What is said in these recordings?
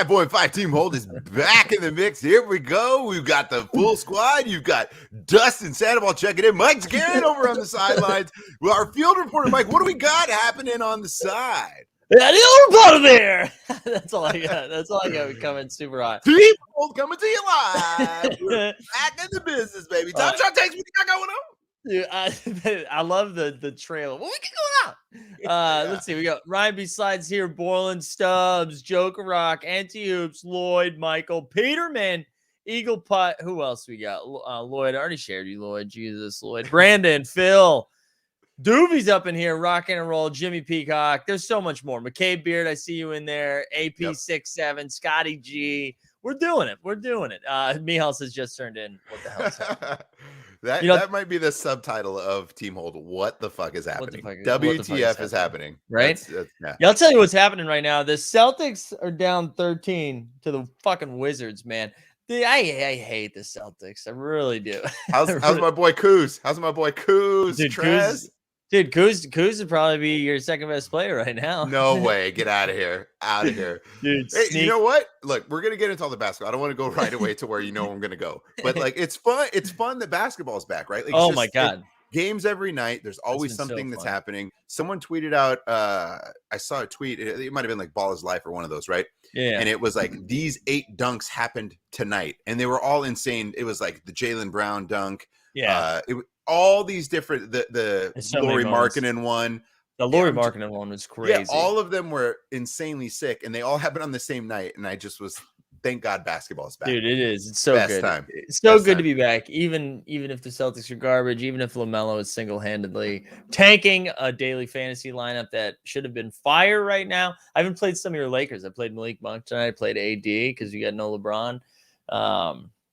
95.5 Team Hold is back in the mix. Here we go. We've got the full squad. You've got Dustin Sandoval checking in. Mike's Garrett over on the sidelines. Well, our field reporter, Mike, what do we got happening on the side? Yeah, the old part there. That's all I got. That's all I got. We coming super hot. Team Hold coming to you live. We're back in the business, baby. Top shot takes. What you got going on? Dude, I love the trailer. What we got going on? Let's see. We got Ryan besides here, Borland, Stubbs, Joker Rock, Anti-Hoops, Lloyd, Michael, Peterman, Eagle Putt. Who else we got? Lloyd. I already shared you, Lloyd. Jesus, Lloyd. Brandon, Phil. Doobie's up in here, rocking and roll. Jimmy Peacock. There's so much more. McCabe Beard, I see you in there. AP67, Scotty G. We're doing it. We're doing it. Mihals has just turned in. What the hell is that? That might be the subtitle of Team Hold. What the fuck is happening? WTF is happening. Right? I'll tell you what's happening right now. The Celtics are down 13 to the fucking Wizards, man. Dude, I hate the Celtics. I really do. How's my boy Kuz? How's my boy Kuz? Dude, Kuz would probably be your second best player right now. No way. Get out of here. Out of here. Dude, hey, you know what? Look, we're going to get into all the basketball. I don't want to go right away to where you know I'm going to go. But, like, it's fun. It's fun that basketball's back, right? Like, oh, my God. Games every night. There's always something that's happening. Someone tweeted out, I saw a tweet. It might have been like Ball is Life or one of those, right? Yeah. And it was like, these 8 dunks happened tonight. And they were all insane. It was like the Jaylen Brown dunk. Yeah. All these different, the Lauri Markkanen one. The Lauri Markkanen one was crazy. Yeah, all of them were insanely sick, and they all happened on the same night. And I just was, thank God basketball is back. Dude, it is. It's so good. Time. It's so good to be back. Even if the Celtics are garbage, even if LaMelo is single-handedly tanking a daily fantasy lineup that should have been fire right now. I haven't played some of your Lakers. I played Malik Monk tonight. I played AD because you got no LeBron.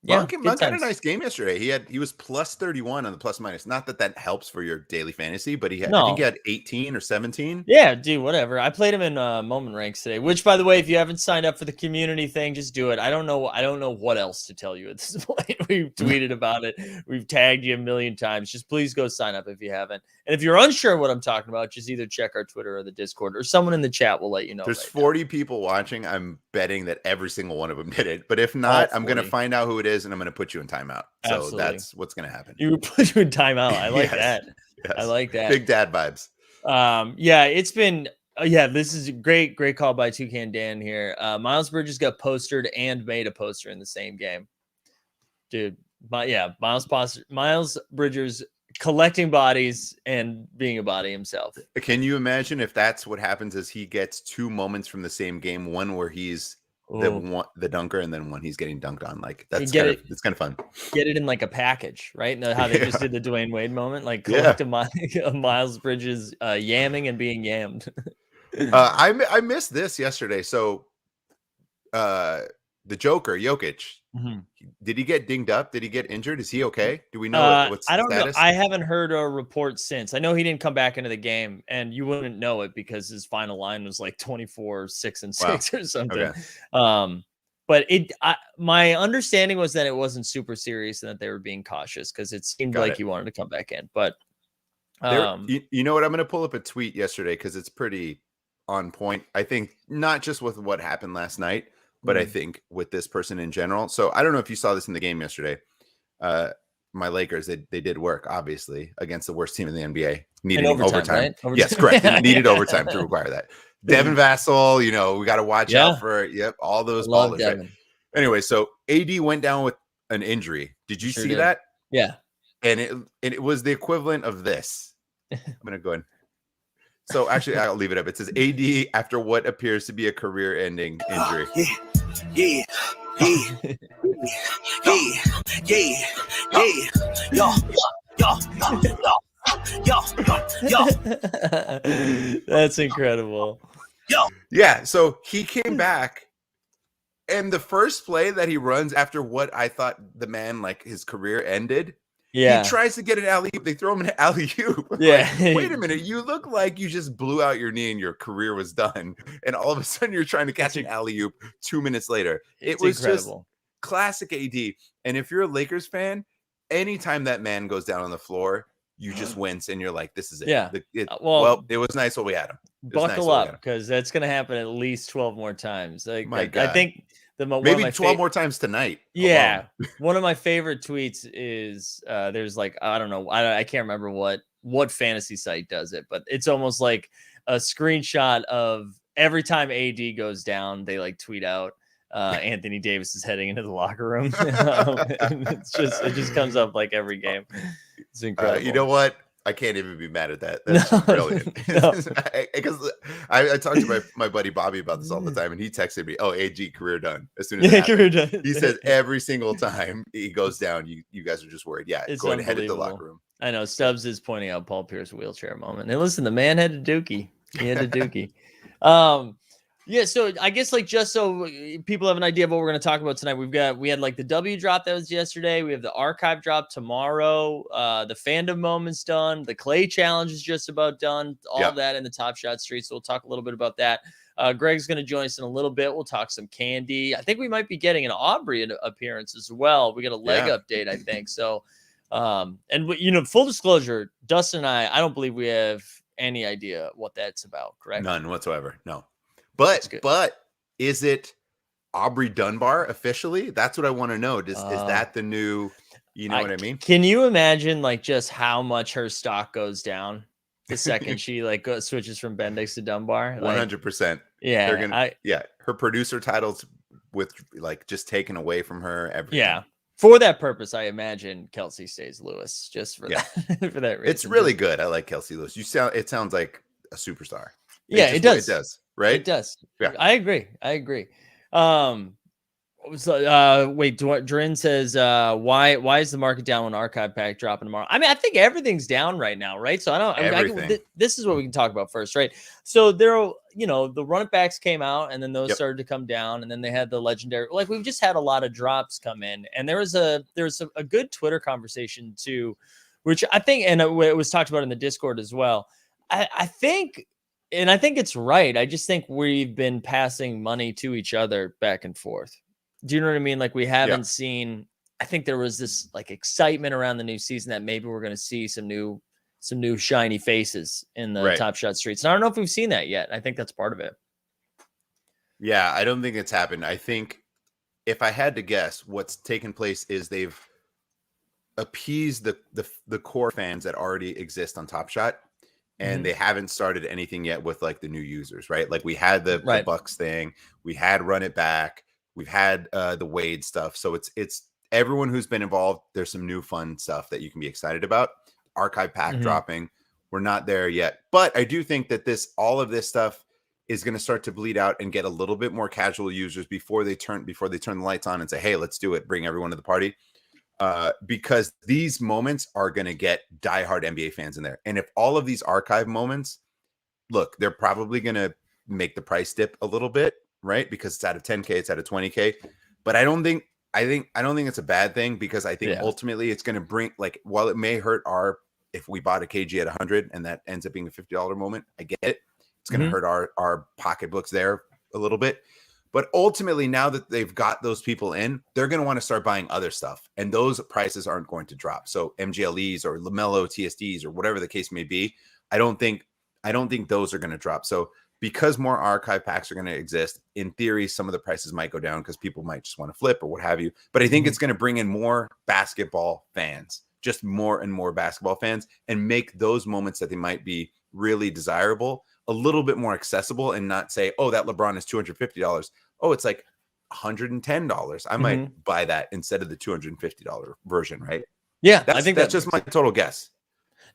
Monk had a nice game yesterday. He was plus 31 on the plus minus. Not that helps for your daily fantasy, but I think he had 18 or 17. Yeah, dude, whatever. I played him in moment ranks today, which, by the way, if you haven't signed up for the community thing, just do it. I don't know what else to tell you at this point. We've tweeted about it. We've tagged you a million times. Just please go sign up if you haven't. And if you're unsure what I'm talking about, just either check our Twitter or the Discord, or someone in the chat will let you know. There's 40 people watching. I'm betting that every single one of them did it. But if not, I'm going to find out who it is, and I'm going to put you in timeout. So Absolutely. That's what's going to happen. You put you in timeout. I like that. Yes. I like that. Big dad vibes. Yeah, it's been. This is a great call by Toucan Dan here. Miles Bridges got postered and made a poster in the same game, dude. Miles Bridges collecting bodies and being a body himself. Can you imagine if that's what happens? Is he gets 2 moments from the same game, one where he's the dunker, and then when he's getting dunked on? Like, it's kind of fun. Get it in like a package, right? How they just did the Dwayne Wade moment, like collect a Miles Bridges yamming and being yammed. I missed this yesterday. So the Joker, Jokic, did he get dinged up? Did he get injured? Is he okay? Do we know what's I don't status? know. I haven't heard a report since. I know he didn't come back into the game, and you wouldn't know it because his final line was like 24-6-6 or something. Okay. But my understanding was that it wasn't super serious and that they were being cautious because it seemed like he wanted to come back in. But you know what? I'm going to pull up a tweet yesterday because it's pretty on point. I think not just with what happened last night, but I think with this person in general. So I don't know if you saw this in the game yesterday. My Lakers, they did work, obviously, against the worst team in the NBA. Needing overtime. Right? Yes, correct. Needed overtime to require that. Devin Vassell, we got to watch out for all those ballers. Right? Anyway, so AD went down with an injury. Did you see that? Yeah. And it was the equivalent of this. I'm going to go in. So actually, I'll leave it up. It says AD after what appears to be a career-ending injury. Yeah. That's incredible. Yeah, so he came back, and the first play that he runs after what I thought the man, like, his career ended, he tries to get an alley-oop. They throw him an alley-oop. Yeah. Like, wait a minute. You look like you just blew out your knee and your career was done. And all of a sudden you're trying to catch an alley-oop 2 minutes later. It was incredible. Just classic AD. And if you're a Lakers fan, anytime that man goes down on the floor, you just wince and you're like, this is it. Yeah. Well, it was nice while we had him. Buckle up, because that's going to happen at least 12 more times. Like, My God. I think maybe 12 more times tonight. Yeah. One of my favorite tweets is there's like, I don't know. I can't remember what fantasy site does it, but it's almost like a screenshot of every time AD goes down, they like tweet out Anthony Davis is heading into the locker room. It just comes up like every game. It's incredible. You know what? I can't even be mad at that. That's brilliant. Because I talked to my buddy Bobby about this all the time, and he texted me, "Oh, AG career done." As soon as career done. He says every single time he goes down, you guys are just worried. Yeah, it's going to head into the locker room. I know Stubbs is pointing out Paul Pierce wheelchair moment. And listen, the man had a dookie. He had a dookie. Yeah, so I guess like just so people have an idea of what we're going to talk about tonight, we had like the W drop that was yesterday. We have the archive drop tomorrow. The fandom moment's done. The Clay challenge is just about done. All of that in the Top Shot Street. So we'll talk a little bit about that. Greg's going to join us in a little bit. We'll talk some candy. I think we might be getting an Aubrey appearance as well. We got a leg update, I think. So, and full disclosure, Dustin and I don't believe we have any idea what that's about. Correct? None whatsoever. No. But is it Aubrey Dunbar officially? That's what I want to know. Is that the new, you know what I mean? Can you imagine like just how much her stock goes down the second she like switches from Bendix to Dunbar? 100%. Yeah. Her producer titles with like just taken away from her. Everything. Yeah. For that purpose, I imagine Kelsey stays Lewis just for that, for that reason. It's really good. I like Kelsey Lewis. It sounds like a superstar. It does. It does. Right? It does. Yeah. I agree. Wait, Drin says, why is the market down when archive pack dropping tomorrow? I mean, I think everything's down right now, right? So this is what we can talk about first, right? So the run it backs came out and then those started to come down, and then they had the legendary, like we've just had a lot of drops come in, and there was a good Twitter conversation too, which I think, and it was talked about in the Discord as well. I think it's right. I just think we've been passing money to each other back and forth. Do you know what I mean? Like we haven't seen, I think there was this like excitement around the new season that maybe we're going to see some new shiny faces in the Top Shot Streets. And I don't know if we've seen that yet. I think that's part of it. Yeah, I don't think it's happened. I think if I had to guess, what's taken place is they've appeased the core fans that already exist on Top Shot. And they haven't started anything yet with like the new users, right? Like we had the Bucks thing, we had Run It Back, we've had the Wade stuff. So it's everyone who's been involved. There's some new fun stuff that you can be excited about. Archive pack dropping. We're not there yet, but I do think that all of this stuff is going to start to bleed out and get a little bit more casual users before they turn the lights on and say, hey, let's do it. Bring everyone to the party. Because these moments are going to get diehard NBA fans in there. And if all of these archive moments, look, they're probably going to make the price dip a little bit, right? Because it's out of 10K, it's out of 20K. But I don't think it's a bad thing, because I think ultimately it's going to bring, like, while it may hurt if we bought a KG at 100 and that ends up being a $50 moment, I get it. It's going to hurt our pocketbooks there a little bit. But ultimately, now that they've got those people in, they're going to want to start buying other stuff. And those prices aren't going to drop. So MGLEs or LaMelo TSDs or whatever the case may be, I don't think those are going to drop. So because more archive packs are going to exist, in theory, some of the prices might go down because people might just want to flip or what have you. But I think it's going to bring in more basketball fans, just more and more basketball fans, and make those moments that they might be really desirable a little bit more accessible, and not say, oh, that LeBron is $250. Oh, it's like $110. I might buy that instead of the $250 version, right? Yeah, I think that's just my total guess.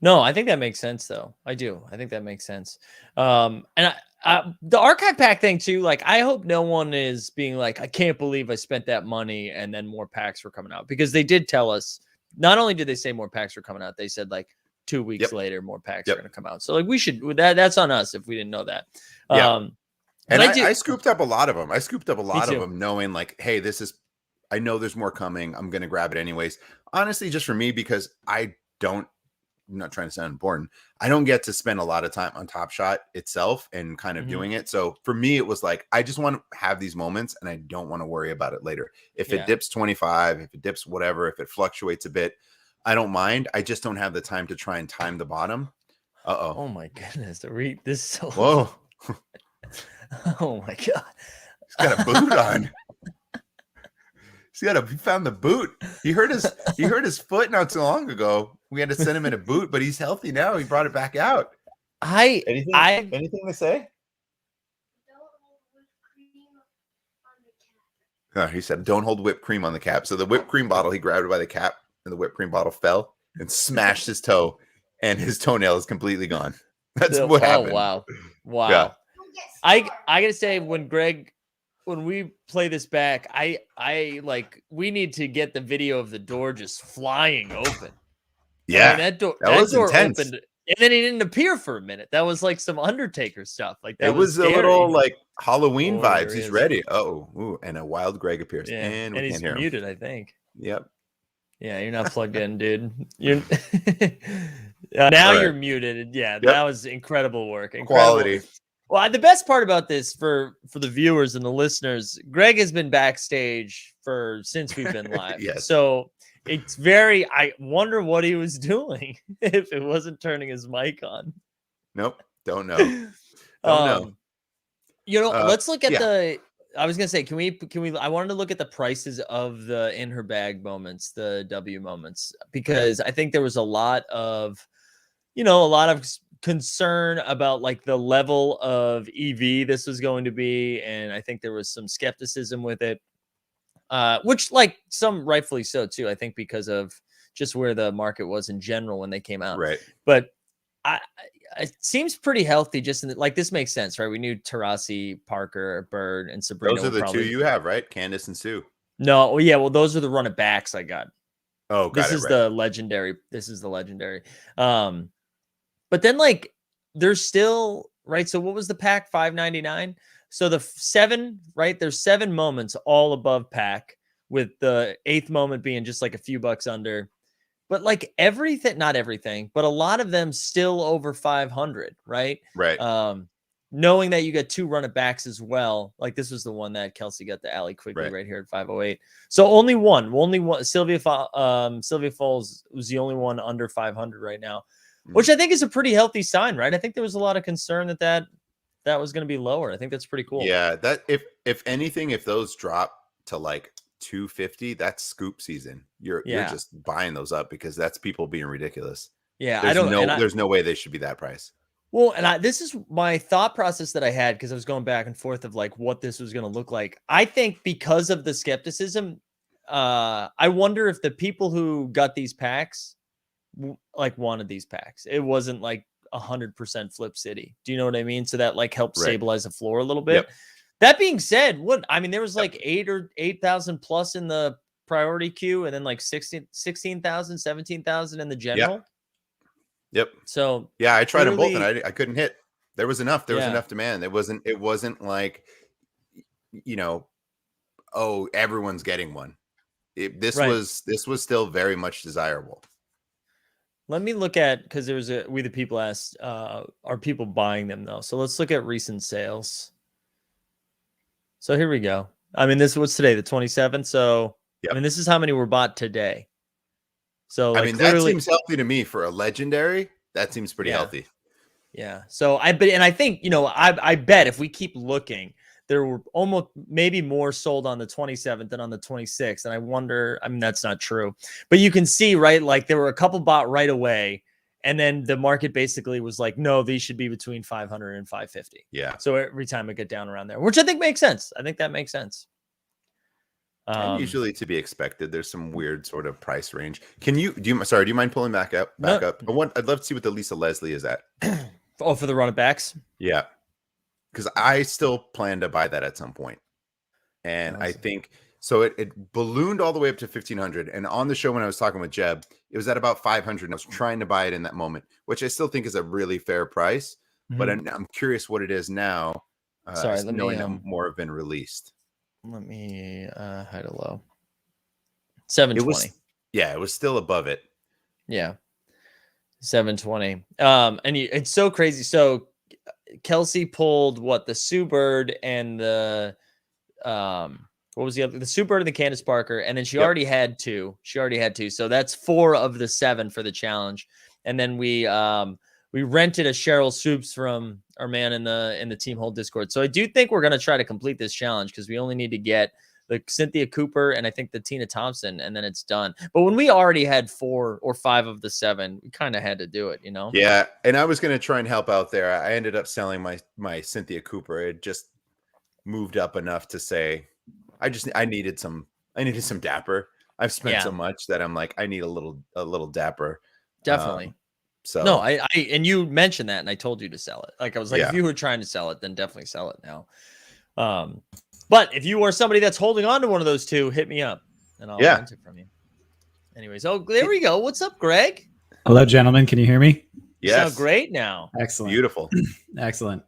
No, I think that makes sense, though. I do. I think that makes sense. And the archive pack thing too, like I hope no one is being like, I can't believe I spent that money and then more packs were coming out, because they did tell us, not only did they say more packs were coming out, they said like 2 weeks later, more packs are going to come out. So like we should, that's on us if we didn't know that. And I scooped up a lot of them. I scooped up a lot of them knowing like, hey, I know there's more coming. I'm going to grab it anyways. Honestly, just for me, because I'm not trying to sound important. I don't get to spend a lot of time on Top Shot itself and kind of doing it. So for me, it was like, I just want to have these moments and I don't want to worry about it later. If it dips 25, if it dips whatever, if it fluctuates a bit, I don't mind. I just don't have the time to try and time the bottom. Oh my goodness. This so Whoa. Oh my god. He's got a boot on. He found the boot. He hurt his foot not too long ago. We had to send him in a boot, but he's healthy now. He brought it back out. Anything to say? He said, "Don't hold whipped cream on the cap." So the whipped cream bottle, he grabbed it by the cap, and the whipped cream bottle fell and smashed his toe, and his toenail is completely gone. That's what happened. Wow. Yeah. I gotta say, when we play this back, I like, we need to get the video of the door just flying open. Yeah, that door intense. opened, and then he didn't appear for a minute. That was like some Undertaker stuff. Like that it was scary. A little like Halloween vibes. He's is. Ready. And a wild Greg appears. Yeah. And he's muted, I think. Yep. Yeah, you're not plugged in, dude. You're now you're muted. Yeah, that was incredible work. Quality. Well, the best part about this for the viewers and the listeners, Greg has been backstage since we've been live. Yes. So it's I wonder what he was doing if it wasn't turning his mic on. Nope. Don't know. Don't know. Let's look at I was gonna say, can we? I wanted to look at the prices of the in her bag moments, the W moments, because I think there was a lot of concern about like the level of EV this was going to be, and I think there was some skepticism with it, which like some rightfully so too. I think because of just where the market was in general when they came out. Right. But it seems pretty healthy. Just like this makes sense, right? We knew Taurasi, Parker, Bird, and Sabrina. Those are the two you have, right? Candace and Sue. No, well, yeah. Well, those are the run it backs I got. Oh, this is the legendary. This is the legendary. But then like there's still right. So what was the pack? $5.99. So the 7, right? There's 7 moments all above pack, with the 8th moment being just like a few bucks under. But like not everything, but a lot of them still over 500, right? Right. Knowing that you got 2 run it backs as well. Like this was the one that Kelsey got the alley quickly right here at 508. So only one. Sylvia Falls was the only one under 500 right now, which I think is a pretty healthy sign, right? I think there was a lot of concern that was going to be lower. I think that's pretty cool. Yeah, that if anything, if those drop to like 250, that's scoop season. You're just buying those up because that's people being ridiculous. Yeah, there's no way they should be that price. Well, and this is my thought process that I had because I was going back and forth of like what this was going to look like. I think because of the skepticism, I wonder if the people who got these packs like wanted these packs. It wasn't like 100% flip city. Do you know what I mean? So that like helped stabilize the floor a little bit. Yep. That being said, there was like 8,000 plus in the priority queue, and then like 16,000, 17,000 in the general. Yep. So yeah, I tried them both and I couldn't hit. There was enough. There was enough demand. It wasn't like, oh, everyone's getting one. This was still very much desirable. Let me look at, because there was We the People asked, are people buying them though? So let's look at recent sales. So here we go. This was today, the 27th. So this is how many were bought today. So like, that seems healthy to me for a legendary. That seems pretty healthy. Yeah. So I think, I bet if we keep looking, there were almost maybe more sold on the 27th than on the 26th. And I wonder, that's not true, but you can see, right? Like there were a couple bought right away. And then the market basically was like, no, these should be between 500 and 550. Yeah. So every time it get down around there, which I think makes sense. I think that makes sense. And usually to be expected. There's some weird sort of price range. Do you mind pulling back up? I'd love to see what the Lisa Leslie is at. Oh, for the run it backs? Yeah. Because I still plan to buy that at some point. And awesome. I think so it ballooned all the way up to 1,500. And on the show when I was talking with Jeb, it was at about 500. And I was trying to buy it in that moment, which I still think is a really fair price. Mm-hmm. But I'm curious what it is now. Knowing that more have been released. Let me hide a low. 720. It was still above it. Yeah. 720. It's so crazy. So Kelsey pulled the Sue Bird and the what was the other? The Super and the Candace Parker, and then she already had 2. So that's 4 of the 7 for the challenge. And then we rented a Cheryl Soups from our man in the Team Hold Discord. So I do think we're gonna try to complete this challenge because we only need to get the Cynthia Cooper and I think the Tina Thompson, and then it's done. But when we already had 4 or 5 of the 7, we kind of had to do it, Yeah, and I was gonna try and help out there. I ended up selling my Cynthia Cooper. It just moved up enough to say I needed some dapper. I've spent so much that I'm like, I need a little dapper. Definitely. So no, I and you mentioned that, and I told you to sell it. Like I was like, Yeah. if you were trying to sell it, then definitely sell it now. But if you are somebody that's holding on to one of those 2, hit me up, and I'll rent it from you. Anyways, oh, there we go. What's up, Greg? Hello, gentlemen. Can you hear me? You sound great now. Excellent. Beautiful. Excellent.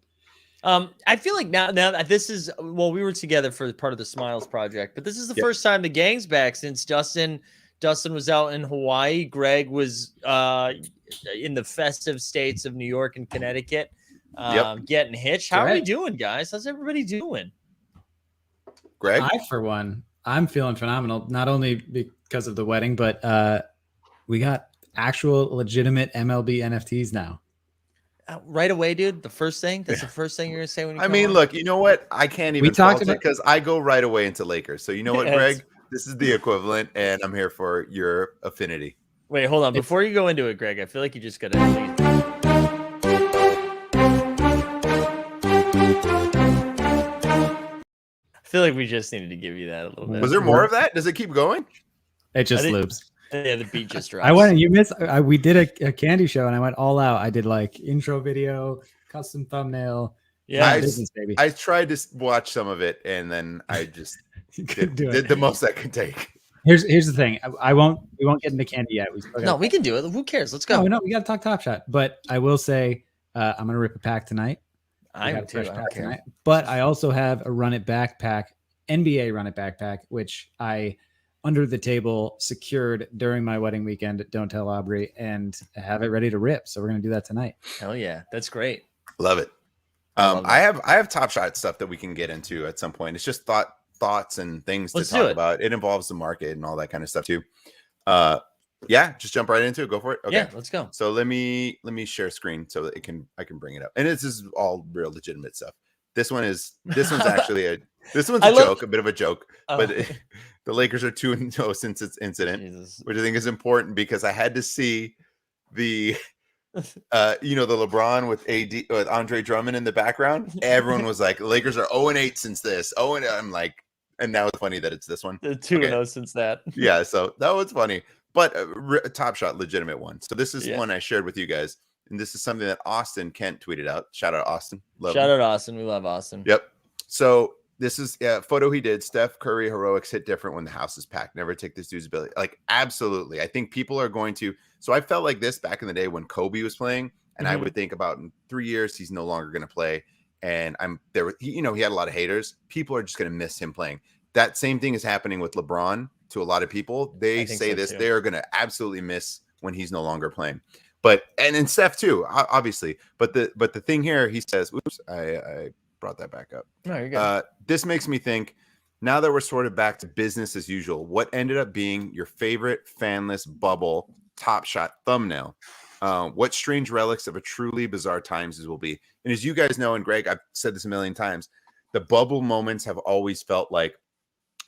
I feel like now that this is, well, we were together for part of the Smiles project, but this is the first time the gang's back since Dustin was out in Hawaii. Greg was in the festive states of New York and Connecticut, getting hitched. How are we doing, guys? How's everybody doing? Greg? For one, I'm feeling phenomenal, not only because of the wedding, but we got actual legitimate MLB NFTs now. Right away, dude. The first thing. That's the first thing you're gonna say when you. I mean, look. You know what? I can't even fault it because I go right away into Lakers. So you know what, Greg? This is the equivalent, and I'm here for your affinity. Wait, hold on. Before you go into it, Greg, I feel like you just gotta. I feel like we just needed to give you that a little bit. Was there more of that? Does it keep going? It just loops. Yeah, the beat just drops. I went. You missed. We did a candy show, and I went all out. I did like intro video, custom thumbnail. Yeah, business, baby. I tried to watch some of it, and then I just did the most I could take. Here's the thing. We won't get into candy yet. We can do it. Who cares? Let's go. No, we got to talk Top Shot. But I will say, I'm gonna rip a pack tonight. I don't care. Tonight. But I also have a Run It Back pack, NBA Run It Back pack, which I under the table secured during my wedding weekend at Don't Tell Aubrey, and have it ready to rip. So we're gonna do that tonight. Hell yeah, that's great. Love it. I have Top Shot stuff that we can get into at some point. It's just thoughts and things to talk about. It involves the market and all that kind of stuff too. Just jump right into it. Go for it. Okay. Yeah, let's go. So let me share screen so that I can bring it up. And this is all real legitimate stuff. This one's actually a joke, a bit of a joke. But the Lakers are 2-0 since its incident, which I think is important because I had to see the the LeBron with AD with Andre Drummond in the background. Everyone was like, Lakers are 0-8 since this. And I'm like, and now it's funny that it's this one. The 2-0 since that. Yeah, so that was funny. But a Top Shot, legitimate one. So this is one I shared with you guys. And this is something that Austin Kent tweeted out. Shout out Austin. Shout out Austin. We love Austin. Yep. So this is a photo he did. Steph Curry heroics hit different when the house is packed. Never take this dude's ability. Like, absolutely. I think people are going to. So I felt like this back in the day when Kobe was playing. And I would think about in 3 years, he's no longer going to play. And he had a lot of haters. People are just going to miss him playing. That same thing is happening with LeBron to a lot of people. They say this. They are going to absolutely miss when he's no longer playing. And Steph too, obviously. But the thing here, he says, oops, I brought that back up. No, you're good. This makes me think, now that we're sort of back to business as usual, what ended up being your favorite fanless bubble Top Shot thumbnail? What strange relics of a truly bizarre times this will be? And as you guys know, and Greg, I've said this a million times, the bubble moments have always felt like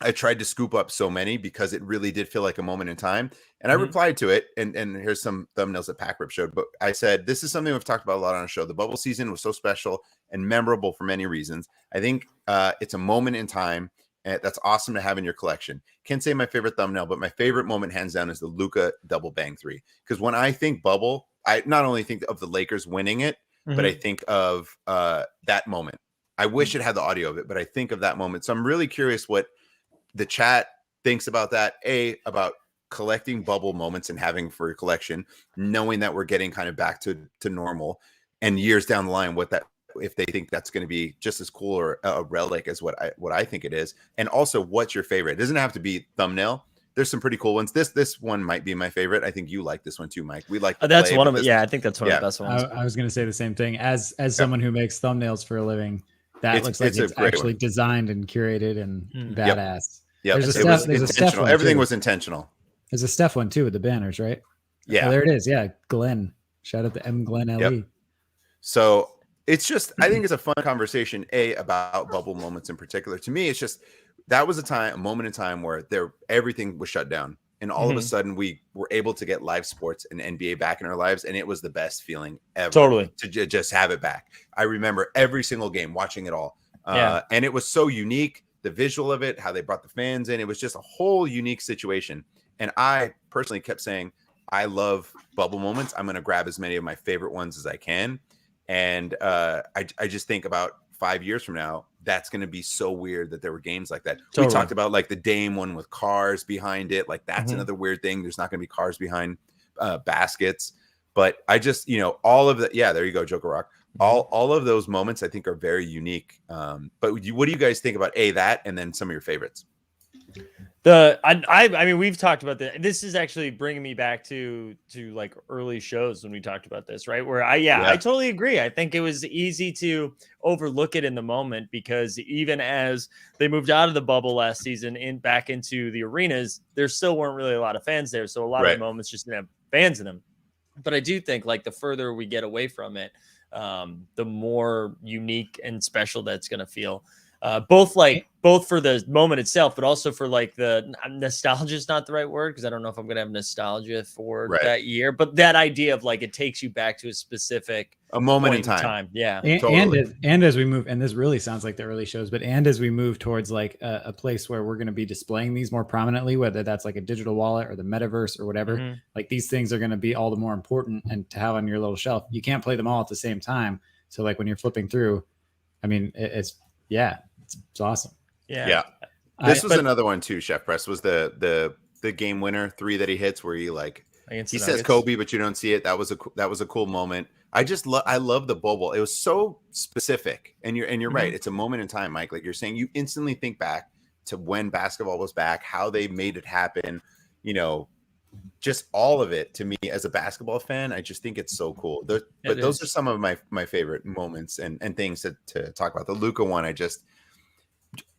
I tried to scoop up so many because it really did feel like a moment in time. And I replied to it. And here's some thumbnails that Packrips showed. But I said, this is something we've talked about a lot on our show. The bubble season was so special and memorable for many reasons. I think it's a moment in time that's awesome to have in your collection. Can't say my favorite thumbnail, but my favorite moment, hands down, is the Luka double bang three. Because when I think bubble, I not only think of the Lakers winning it, but I think of that moment. I wish it had the audio of it, but I think of that moment. So I'm really curious what the chat thinks about that, about collecting bubble moments and having for your collection, knowing that we're getting kind of back to normal, and years down the line, if they think that's going to be just as cool or a relic as what I think it is. And also, what's your favorite? It doesn't have to be thumbnail. There's some pretty cool ones. This one might be my favorite. I think you like this one too, Mike. We like that's one of it. Yeah, I think that's one of the best ones. I was going to say the same thing. As someone who makes thumbnails for a living, That looks like it's actually designed and curated and badass. Yeah, there's a Steph one. Everything was intentional. There's a Steph one too with the banners, right? Yeah, there it is. Yeah, Glenn. Shout out to M. Glenn LE. Yep. So it's just, I think it's a fun conversation, about bubble moments in particular. To me, it's just, that was a moment in time where everything was shut down. And all of a sudden we were able to get live sports and NBA back in our lives. And it was the best feeling ever. Totally. To just have it back. I remember every single game, watching it all. And it was so unique, the visual of it, how they brought the fans in. It was just a whole unique situation. And I personally kept saying, I love bubble moments. I'm going to grab as many of my favorite ones as I can. And I just think about 5 years from now, that's going to be so weird that there were games like that. Totally. We talked about like the Dame one with cars behind it. Like that's another weird thing. There's not going to be cars behind baskets. But I just, all of that. Yeah, there you go, Joker Rock. All of those moments I think are very unique. But what do you guys think about that and then some of your favorites? I mean, we've talked about this. This is actually bringing me back to like early shows when we talked about this, right? Where I totally agree. I think it was easy to overlook it in the moment because even as they moved out of the bubble last season back into the arenas, there still weren't really a lot of fans there. So a lot of the moments just didn't have fans in them. But I do think like the further we get away from it, the more unique and special that's going to feel. Both for the moment itself, but also for like the nostalgia is not the right word because I don't know if I'm going to have nostalgia for that year, but that idea of like it takes you back to a moment in time. Yeah. And as we move, and this really sounds like the early shows, but as we move towards like a place where we're going to be displaying these more prominently, whether that's like a digital wallet or the metaverse or whatever, like these things are going to be all the more important and to have on your little shelf. You can't play them all at the same time. So like when you're flipping through, I mean, it's awesome. Yeah. This was another one too. Chef Press was the game winner 3 that he hits where he says Kobe, but you don't see it. That was a cool moment. I love the bubble. It was so specific, and you're right. It's a moment in time, Mike. Like you're saying, you instantly think back to when basketball was back, how they made it happen. Just all of it to me as a basketball fan. I just think it's so cool. Those are some of my favorite moments and things to talk about. The Luka one,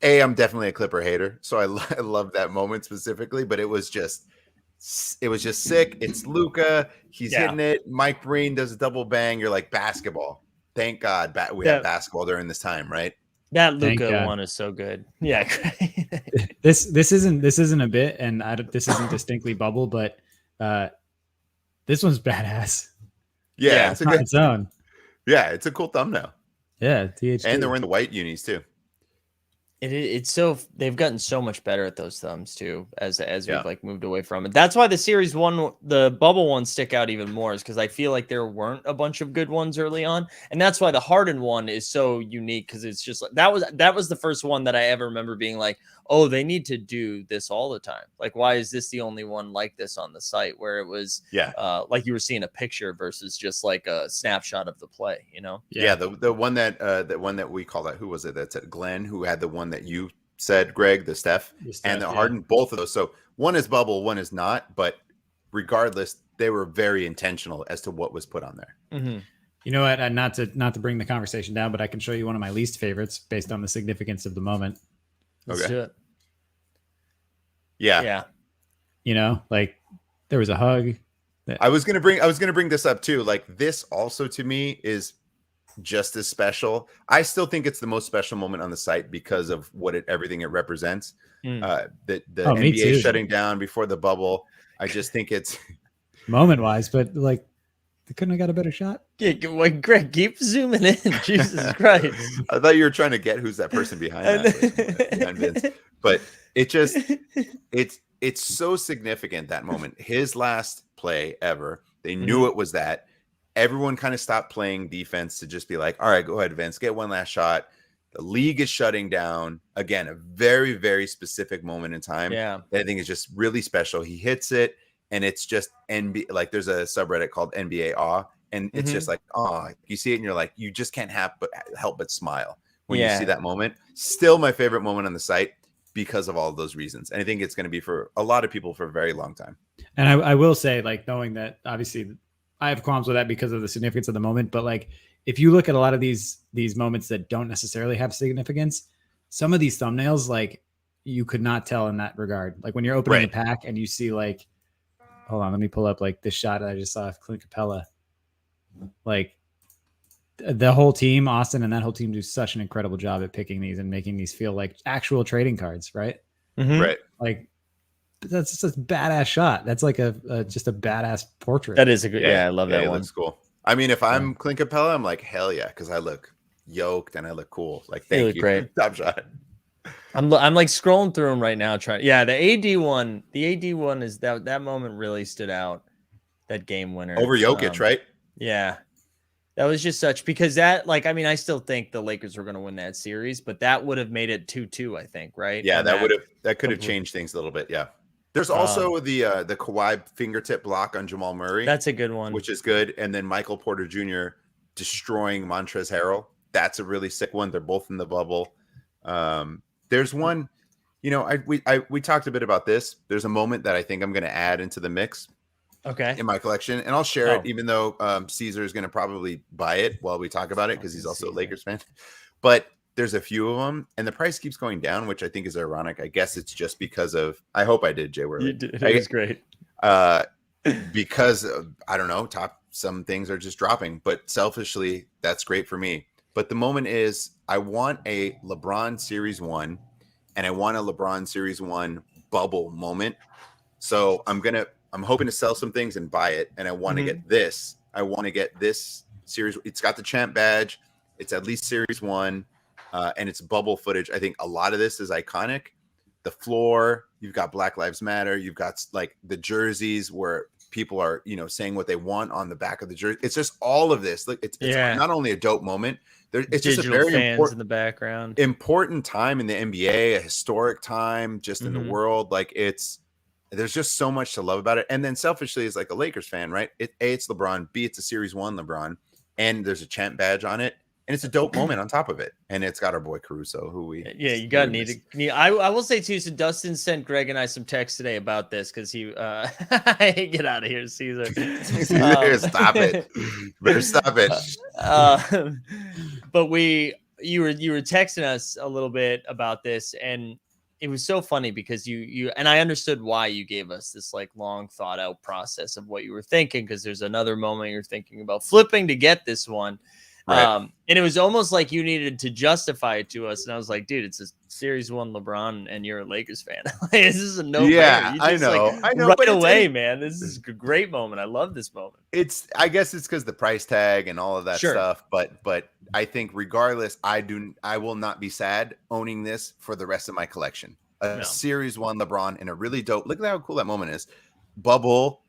I'm definitely a Clipper hater, so I love that moment specifically. But it was just sick. It's Luka. He's hitting it. Mike Breen does a double bang. You're like, basketball. Thank God we have basketball during this time, right? That Luka one is so good. Yeah. This isn't a bit, and this isn't distinctly bubble, but this one's badass. Yeah, it's on its own. Yeah, it's a cool thumbnail. Yeah, THT. And they're wearing the white unis too. It's so they've gotten so much better at those thumbs too as we've like moved away from it. That's why the series one, the bubble ones stick out even more, is because I feel like there weren't a bunch of good ones early on, and that's why the Harden one is so unique because it's just like that was the first one that I ever remember being like, oh, they need to do this all the time. Like, why is this the only one like this on the site where it was like you were seeing a picture versus just like a snapshot of the play, Yeah, the one that we call that, who was it? That's Glenn, who had the one that you said, Greg, the Steph and the Harden, both of those. So one is bubble, one is not, but regardless, they were very intentional as to what was put on there. You know what? Not to bring the conversation down, but I can show you one of my least favorites based on the significance of the moment. Let's do it. Yeah. Like there was a hug. I was gonna bring this up too. Like this also to me is just as special. I still think it's the most special moment on the site because of everything it represents. The NBA shutting down before the bubble. I just think it's moment wise, but like they couldn't have got a better shot. Yeah, Greg, keep zooming in. Jesus Christ! I thought you were trying to get who's that person behind that. But it's so significant, that moment. His last play ever. They knew it was that. Everyone kind of stopped playing defense to just be like, all right, go ahead, Vince, get one last shot. The league is shutting down. Again, a very, very specific moment in time. Yeah. That I think is just really special. He hits it, and it's just NBA. Like there's a subreddit called NBA Awe, and it's just like, oh, you see it, and you're like, you just can't help but smile when you see that moment. Still my favorite moment on the site because of all of those reasons. And I think it's going to be for a lot of people for a very long time. And I will say, like, knowing that obviously I have qualms with that because of the significance of the moment. But like, if you look at a lot of these moments that don't necessarily have significance, some of these thumbnails, like you could not tell in that regard. Like when you're opening a pack and you see like, hold on, let me pull up like this shot that I just saw of Clint Capella. Like the whole team, Austin and that whole team do such an incredible job at picking these and making these feel like actual trading cards, right? Mm-hmm. Right. Like that's just a badass shot. That's like just a badass portrait. That is a good. Yeah, I love that it one. Looks cool. I mean, if I'm Clint Capella, I'm like, hell yeah, because I look yoked and I look cool. Like, thank you. Great. Top Shot. I'm like scrolling through them right now. The AD one. The AD one is that moment really stood out. That game winner over Jokic, right? Yeah, that was just such because that like I mean I still think the Lakers were going to win that series, but that would have made it 2-2. I think, right? Yeah, that could have changed things a little bit. Yeah. There's also the Kawhi fingertip block on Jamal Murray. That's a good one, which is good. And then Michael Porter Jr. destroying Montrezl Harrell. That's a really sick one. They're both in the bubble. There's one, we talked a bit about this. There's a moment that I think I'm going to add into the mix. Okay. In my collection, and I'll share it, even though Caesar is going to probably buy it while we talk about it because he's also a Lakers fan. But there's a few of them, and the price keeps going down, which I think is ironic. I guess it's just because of. I hope I did, Jay Worley. You did. It was great. Because I don't know, some things are just dropping, but selfishly, that's great for me. But the moment is, I want a LeBron Series 1, and I want a LeBron Series 1 bubble moment. So I'm hoping to sell some things and buy it, and I want to get this. I want to get this series. It's got the champ badge. It's at least Series 1. And it's bubble footage. I think a lot of this is iconic. The floor, you've got Black Lives Matter. You've got like the jerseys where people are, saying what they want on the back of the jersey. It's just all of this. Like it's not only a dope moment. It's just a very important in the background. Important time in the NBA, a historic time just in the world. Like there's just so much to love about it. And then selfishly, as like a Lakers fan, right? It's LeBron. B, it's a Series 1 LeBron, and there's a champ badge on it. And it's a dope moment on top of it. And it's got our boy Caruso, you got need. I will say too, so Dustin sent Greg and I some text today about this because he get out of here, Caesar. Stop it. Better stop it. But you were texting us a little bit about this, and it was so funny because you and I understood why you gave us this like long thought out process of what you were thinking, because there's another moment you're thinking about flipping to get this one. Right. And it was almost like you needed to justify it to us. And I was like, dude, it's a Series 1 LeBron and you're a Lakers fan. This is a no-brainer. Yeah, I know. Right away, man. This is a great moment. I love this moment. I guess it's because the price tag and all of that stuff. But I think regardless, I will not be sad owning this for the rest of my collection. Series 1 LeBron and a really dope. Look at how cool that moment is. Bubble,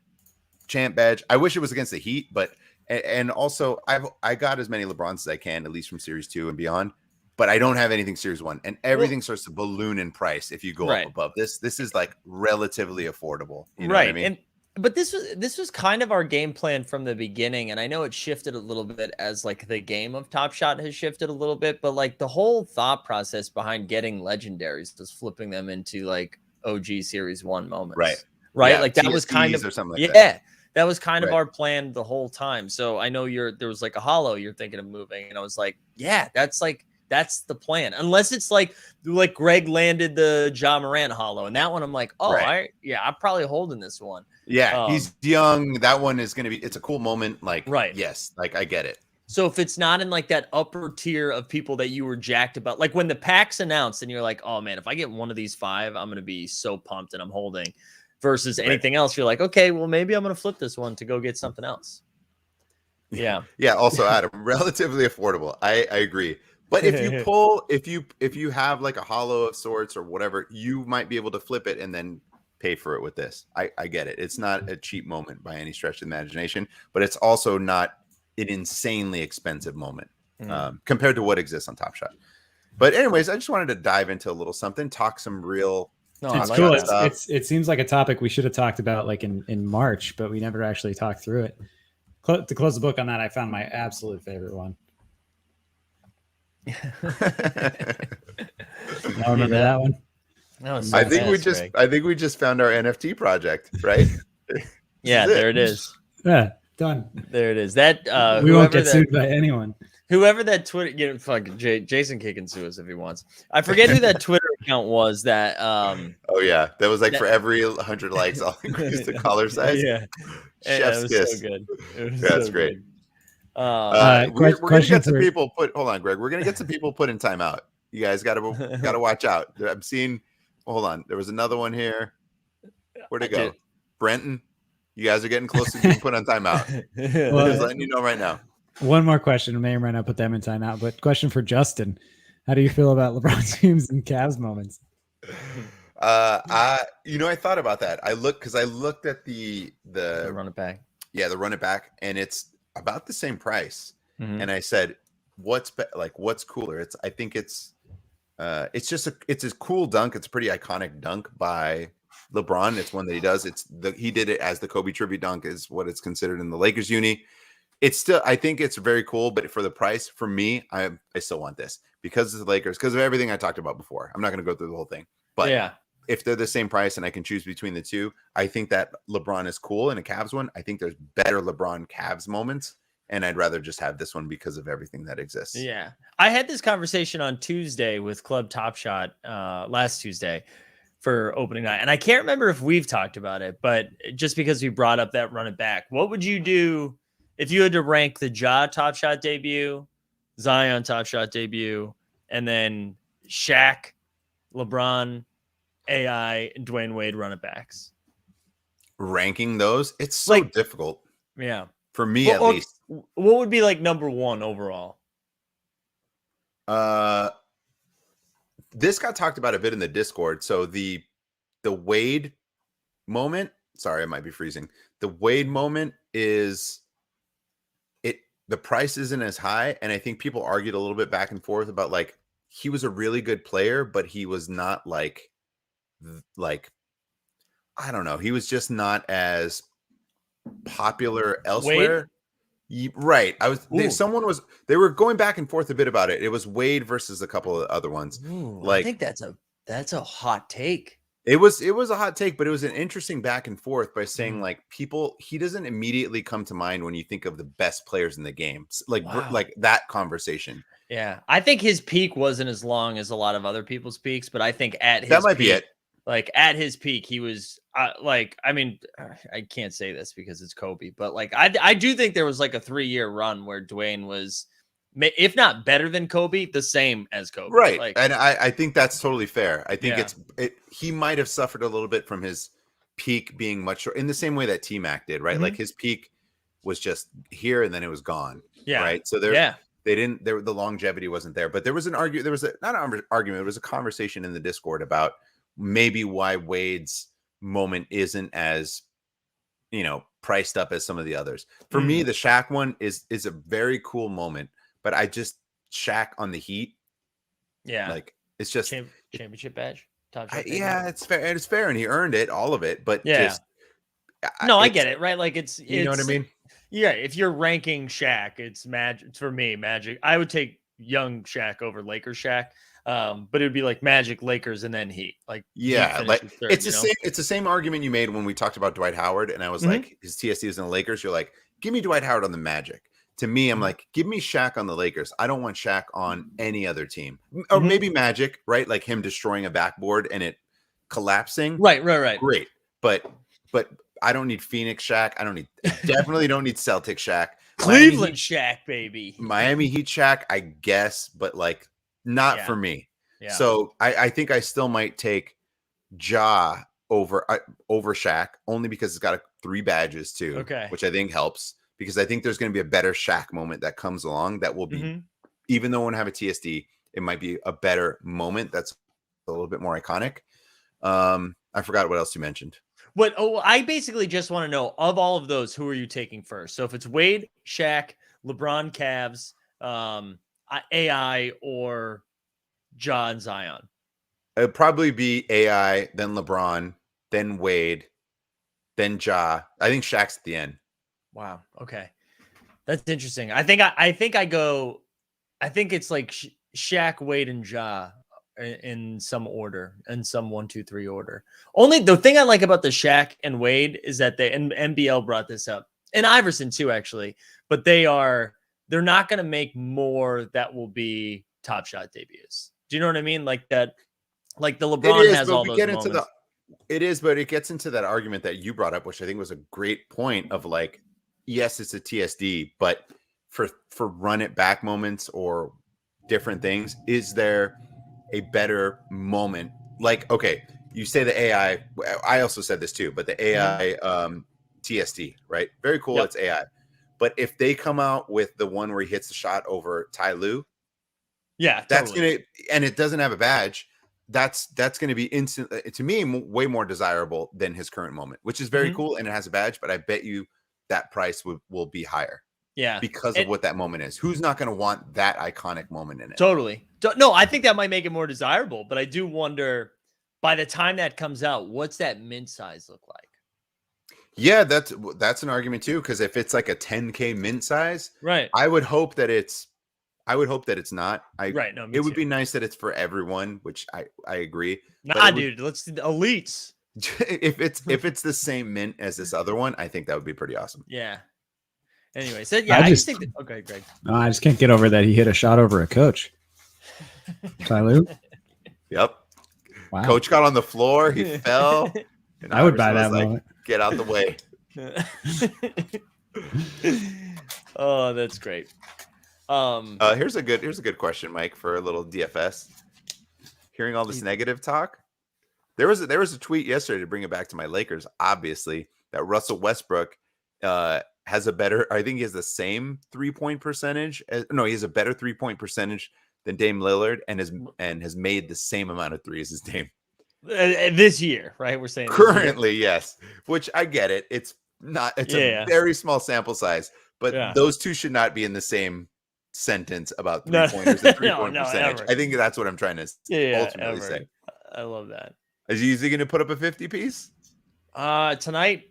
champ badge. I wish it was against the Heat, but and also I got as many LeBrons as I can, at least from Series 2 and beyond, but I don't have anything Series 1, and everything starts to balloon in price if you go up above this. This is like relatively affordable. You know what I mean? But this was kind of our game plan from the beginning, and I know it shifted a little bit as like the game of Top Shot has shifted a little bit, but like the whole thought process behind getting legendaries was flipping them into like OG Series 1 moments. Right. Yeah, like that was kind of or something like that. That was kind of our plan the whole time. So I know there was like a hollow you're thinking of moving, and I was like, yeah, that's the plan. Unless it's like Greg landed the Ja Morant hollow, and that one I'm like, I'm probably holding this one. Yeah, he's young. That one is gonna be. It's a cool moment. Like, yes, like I get it. So if it's not in like that upper tier of people that you were jacked about, like when the packs announced, and you're like, oh man, if I get one of these 5, I'm gonna be so pumped, and I'm holding. Versus anything else, you're like, okay, well, maybe I'm going to flip this one to go get something else. Yeah. Yeah. Also, Adam, relatively affordable. I agree. But if you have like a hollow of sorts or whatever, you might be able to flip it and then pay for it with this. I get it. It's not a cheap moment by any stretch of the imagination, but it's also not an insanely expensive moment compared to what exists on Top Shot. But anyways, I just wanted to dive into a little something, talk some real. No, it's cool. It seems like a topic we should have talked about like in March, but we never actually talked through it. To close the book on that, I found my absolute favorite one. I remember that one. I think we just found our NFT project, right? Yeah, there it is. Yeah. Done. There it is. That we won't get sued by anyone. Whoever that Twitter, fucking Jason can sue us if he wants. I forget who that Twitter account was. That oh yeah, that was like for every 100 likes, I'll increase the collar size. Yeah, Chef's it was kiss. so good. It was That's so great. Good. We're gonna get some people put. Hold on, Greg. We're gonna get some people put in timeout. You guys gotta watch out. I'm seeing. Hold on. There was another one here. Where'd it go? Brenton. You guys are getting close to being put on timeout. Well, just letting you know right now. One more question. I may or may not put them in timeout, but question for Justin. How do you feel about LeBron James and Cavs moments? I thought about that. I looked at the run it back. Yeah, the run it back, and it's about the same price. Mm-hmm. And I said, what's cooler? I think it's just it's a cool dunk. It's a pretty iconic dunk by LeBron. It's one that he does. He did it as the Kobe tribute dunk is what it's considered in the Lakers uni. It's still, I think it's very cool, but for the price, for me, I still want this because of the Lakers, because of everything I talked about before. I'm not going to go through the whole thing, but yeah, if they're the same price and I can choose between the two, I think that LeBron is cool in a Cavs one. I think there's better LeBron Cavs moments, and I'd rather just have this one because of everything that exists. Yeah, I had this conversation on Tuesday with Club Top Shot last Tuesday for opening night, and I can't remember if we've talked about it, but just because we brought up that run it back, what would you do if you had to rank the Ja Top Shot debut, Zion Top Shot debut, and then Shaq, LeBron, AI, and Dwayne Wade run it backs? Ranking those, it's so difficult. Yeah. For me, at least. What would be like number one overall? This got talked about a bit in the Discord. So the Wade moment, sorry, I might be freezing. The Wade moment is the price isn't as high, and I think people argued a little bit back and forth about like he was a really good player, but he was not like I don't know, he was just not as popular elsewhere. Right. They were going back and forth a bit about it. It was Wade versus a couple of other ones. Ooh, I think that's a hot take. It was a hot take, but it was an interesting back and forth by saying like he doesn't immediately come to mind when you think of the best players in the game. Like that conversation. Yeah. I think his peak wasn't as long as a lot of other people's peaks, but I think at his that might peak, be it. Like at his peak, he was I can't say this because it's Kobe, but like I do think there was like a 3-year run where Dwayne was, if not better than Kobe, the same as Kobe. Right. Like, and I think that's totally fair. I think he might have suffered a little bit from his peak being much short, in the same way that T-Mac did, right? Mm-hmm. Like his peak was just here and then it was gone. Yeah. Right. So the longevity wasn't there, but there was not an argument. There was a conversation in the Discord about maybe why Wade's moment isn't as, priced up as some of the others. For me, the Shaq one is a very cool moment. But Shaq on the Heat. Yeah. Like it's just championship badge. Top shot it's fair. It's fair. And he earned it, all of it. But I get it. Right. Like it's know what I mean? Yeah. If you're ranking Shaq, it's Magic. For me, Magic. I would take young Shaq over Lakers Shaq. But it would be like Magic, Lakers, and then Heat. Like third, it's the same argument you made when we talked about Dwight Howard. And I was like, his TSD is in the Lakers. You're like, give me Dwight Howard on the Magic. To me, I'm like, give me Shaq on the Lakers. I don't want Shaq on any other team. Or maybe Magic, right? Like him destroying a backboard and it collapsing. Right. Great. But I don't need Phoenix Shaq. Definitely don't need Celtic Shaq. Cleveland Shaq, baby. Miami Heat Shaq, I guess, but like not for me. Yeah. So I think I still might take Ja over Shaq, only because it's got 3 badges too, which I think helps. Because I think there's going to be a better Shaq moment that comes along that will be, even though it won't have a TSD, it might be a better moment that's a little bit more iconic. I forgot what else you mentioned. I basically just want to know, of all of those, who are you taking first? So if it's Wade, Shaq, LeBron, Cavs, AI, or Ja and Zion? It'd probably be AI, then LeBron, then Wade, then Ja. I think Shaq's at the end. Wow. Okay. That's interesting. I think it's like Shaq, Wade, and Ja in some order, in some 1, 2, 3 order. Only the thing I like about the Shaq and Wade is that and MBL brought this up. and Iverson too, actually. But they're not going to make more that will be Top Shot debuts. Do you know what I mean? Like that, like the LeBron has all those moments. It is, but it gets into that argument that you brought up, which I think was a great point of like, yes, it's a TSD, but for run it back moments or different things, is there a better moment? Like, okay, you say the AI, I also said this too, but the AI TSD, right? Very cool. It's AI. But if they come out with the one where he hits the shot over Ty Lue, that's going to, and it doesn't have a badge, that's going to be instant to me, way more desirable than his current moment, which is very cool. And it has a badge, but I bet you that price will be higher. Yeah. Because of what that moment is. Who's not going to want that iconic moment in it? Totally. No, I think that might make it more desirable, but I do wonder by the time that comes out, what's that mint size look like? Yeah, that's an argument too. Because if it's like a 10K mint size, right? I would hope that it's not. No, it would be nice that it's for everyone, which I agree. Nah, dude, let's elites. if it's the same mint as this other one, I think that would be pretty awesome. Yeah. Anyway, so yeah, I just think that, okay, Greg. No, I just can't get over that he hit a shot over a coach. Ty Lue? Yep. Wow. Coach got on the floor. He fell. And I would buy that moment. Get out the way. Oh, that's great. Here's a good question, Mike, for a little DFS. Hearing all this negative talk, there was a tweet yesterday to bring it back to my Lakers. Obviously, that Russell Westbrook has a better. I think he has the same 3-point percentage. He has a better 3-point percentage than Dame Lillard, and has made the same amount of threes as Dame this year. Right? We're saying currently, yes. Which I get it. It's not. It's a very small sample size, but those two should not be in the same sentence about 3-pointers and 3-point percentage. Ever. I think that's what I'm trying to ultimately say. I love that. Is he going to put up a 50 piece? Tonight,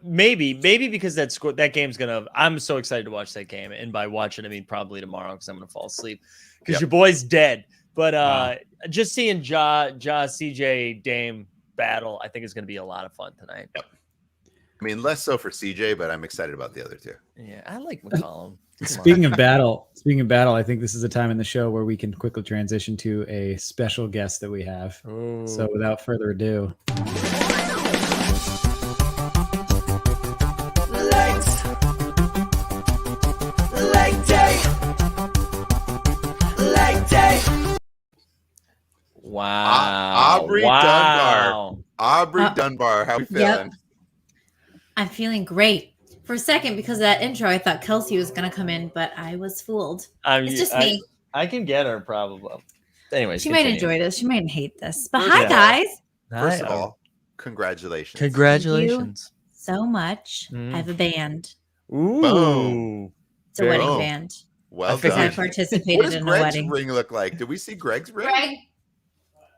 maybe because that game's gonna. I'm so excited to watch that game, and by watching I mean probably tomorrow because I'm gonna fall asleep because your boy's dead. But just seeing Ja, CJ, Dame battle, I think is gonna be a lot of fun tonight. Yep. I mean, less so for CJ, but I'm excited about the other two. Yeah, I like McCollum. Speaking of battle, I think this is a time in the show where we can quickly transition to a special guest that we have. Ooh. So without further ado. Wow. Aubrey Dunbar. Aubrey Dunbar. How are you feeling? Yep. I'm feeling great. For a second, because of that intro, I thought Kelsey was going to come in, but I was fooled. It's just me. I can get her probably. Anyways, she might enjoy this. She might hate this. But hi, guys. First of all, congratulations. Thank you so much. I have a band. Ooh. Boom. It's a wedding band. Well done. I participated in a wedding. Ring look like? Did we see Greg's ring? Greg,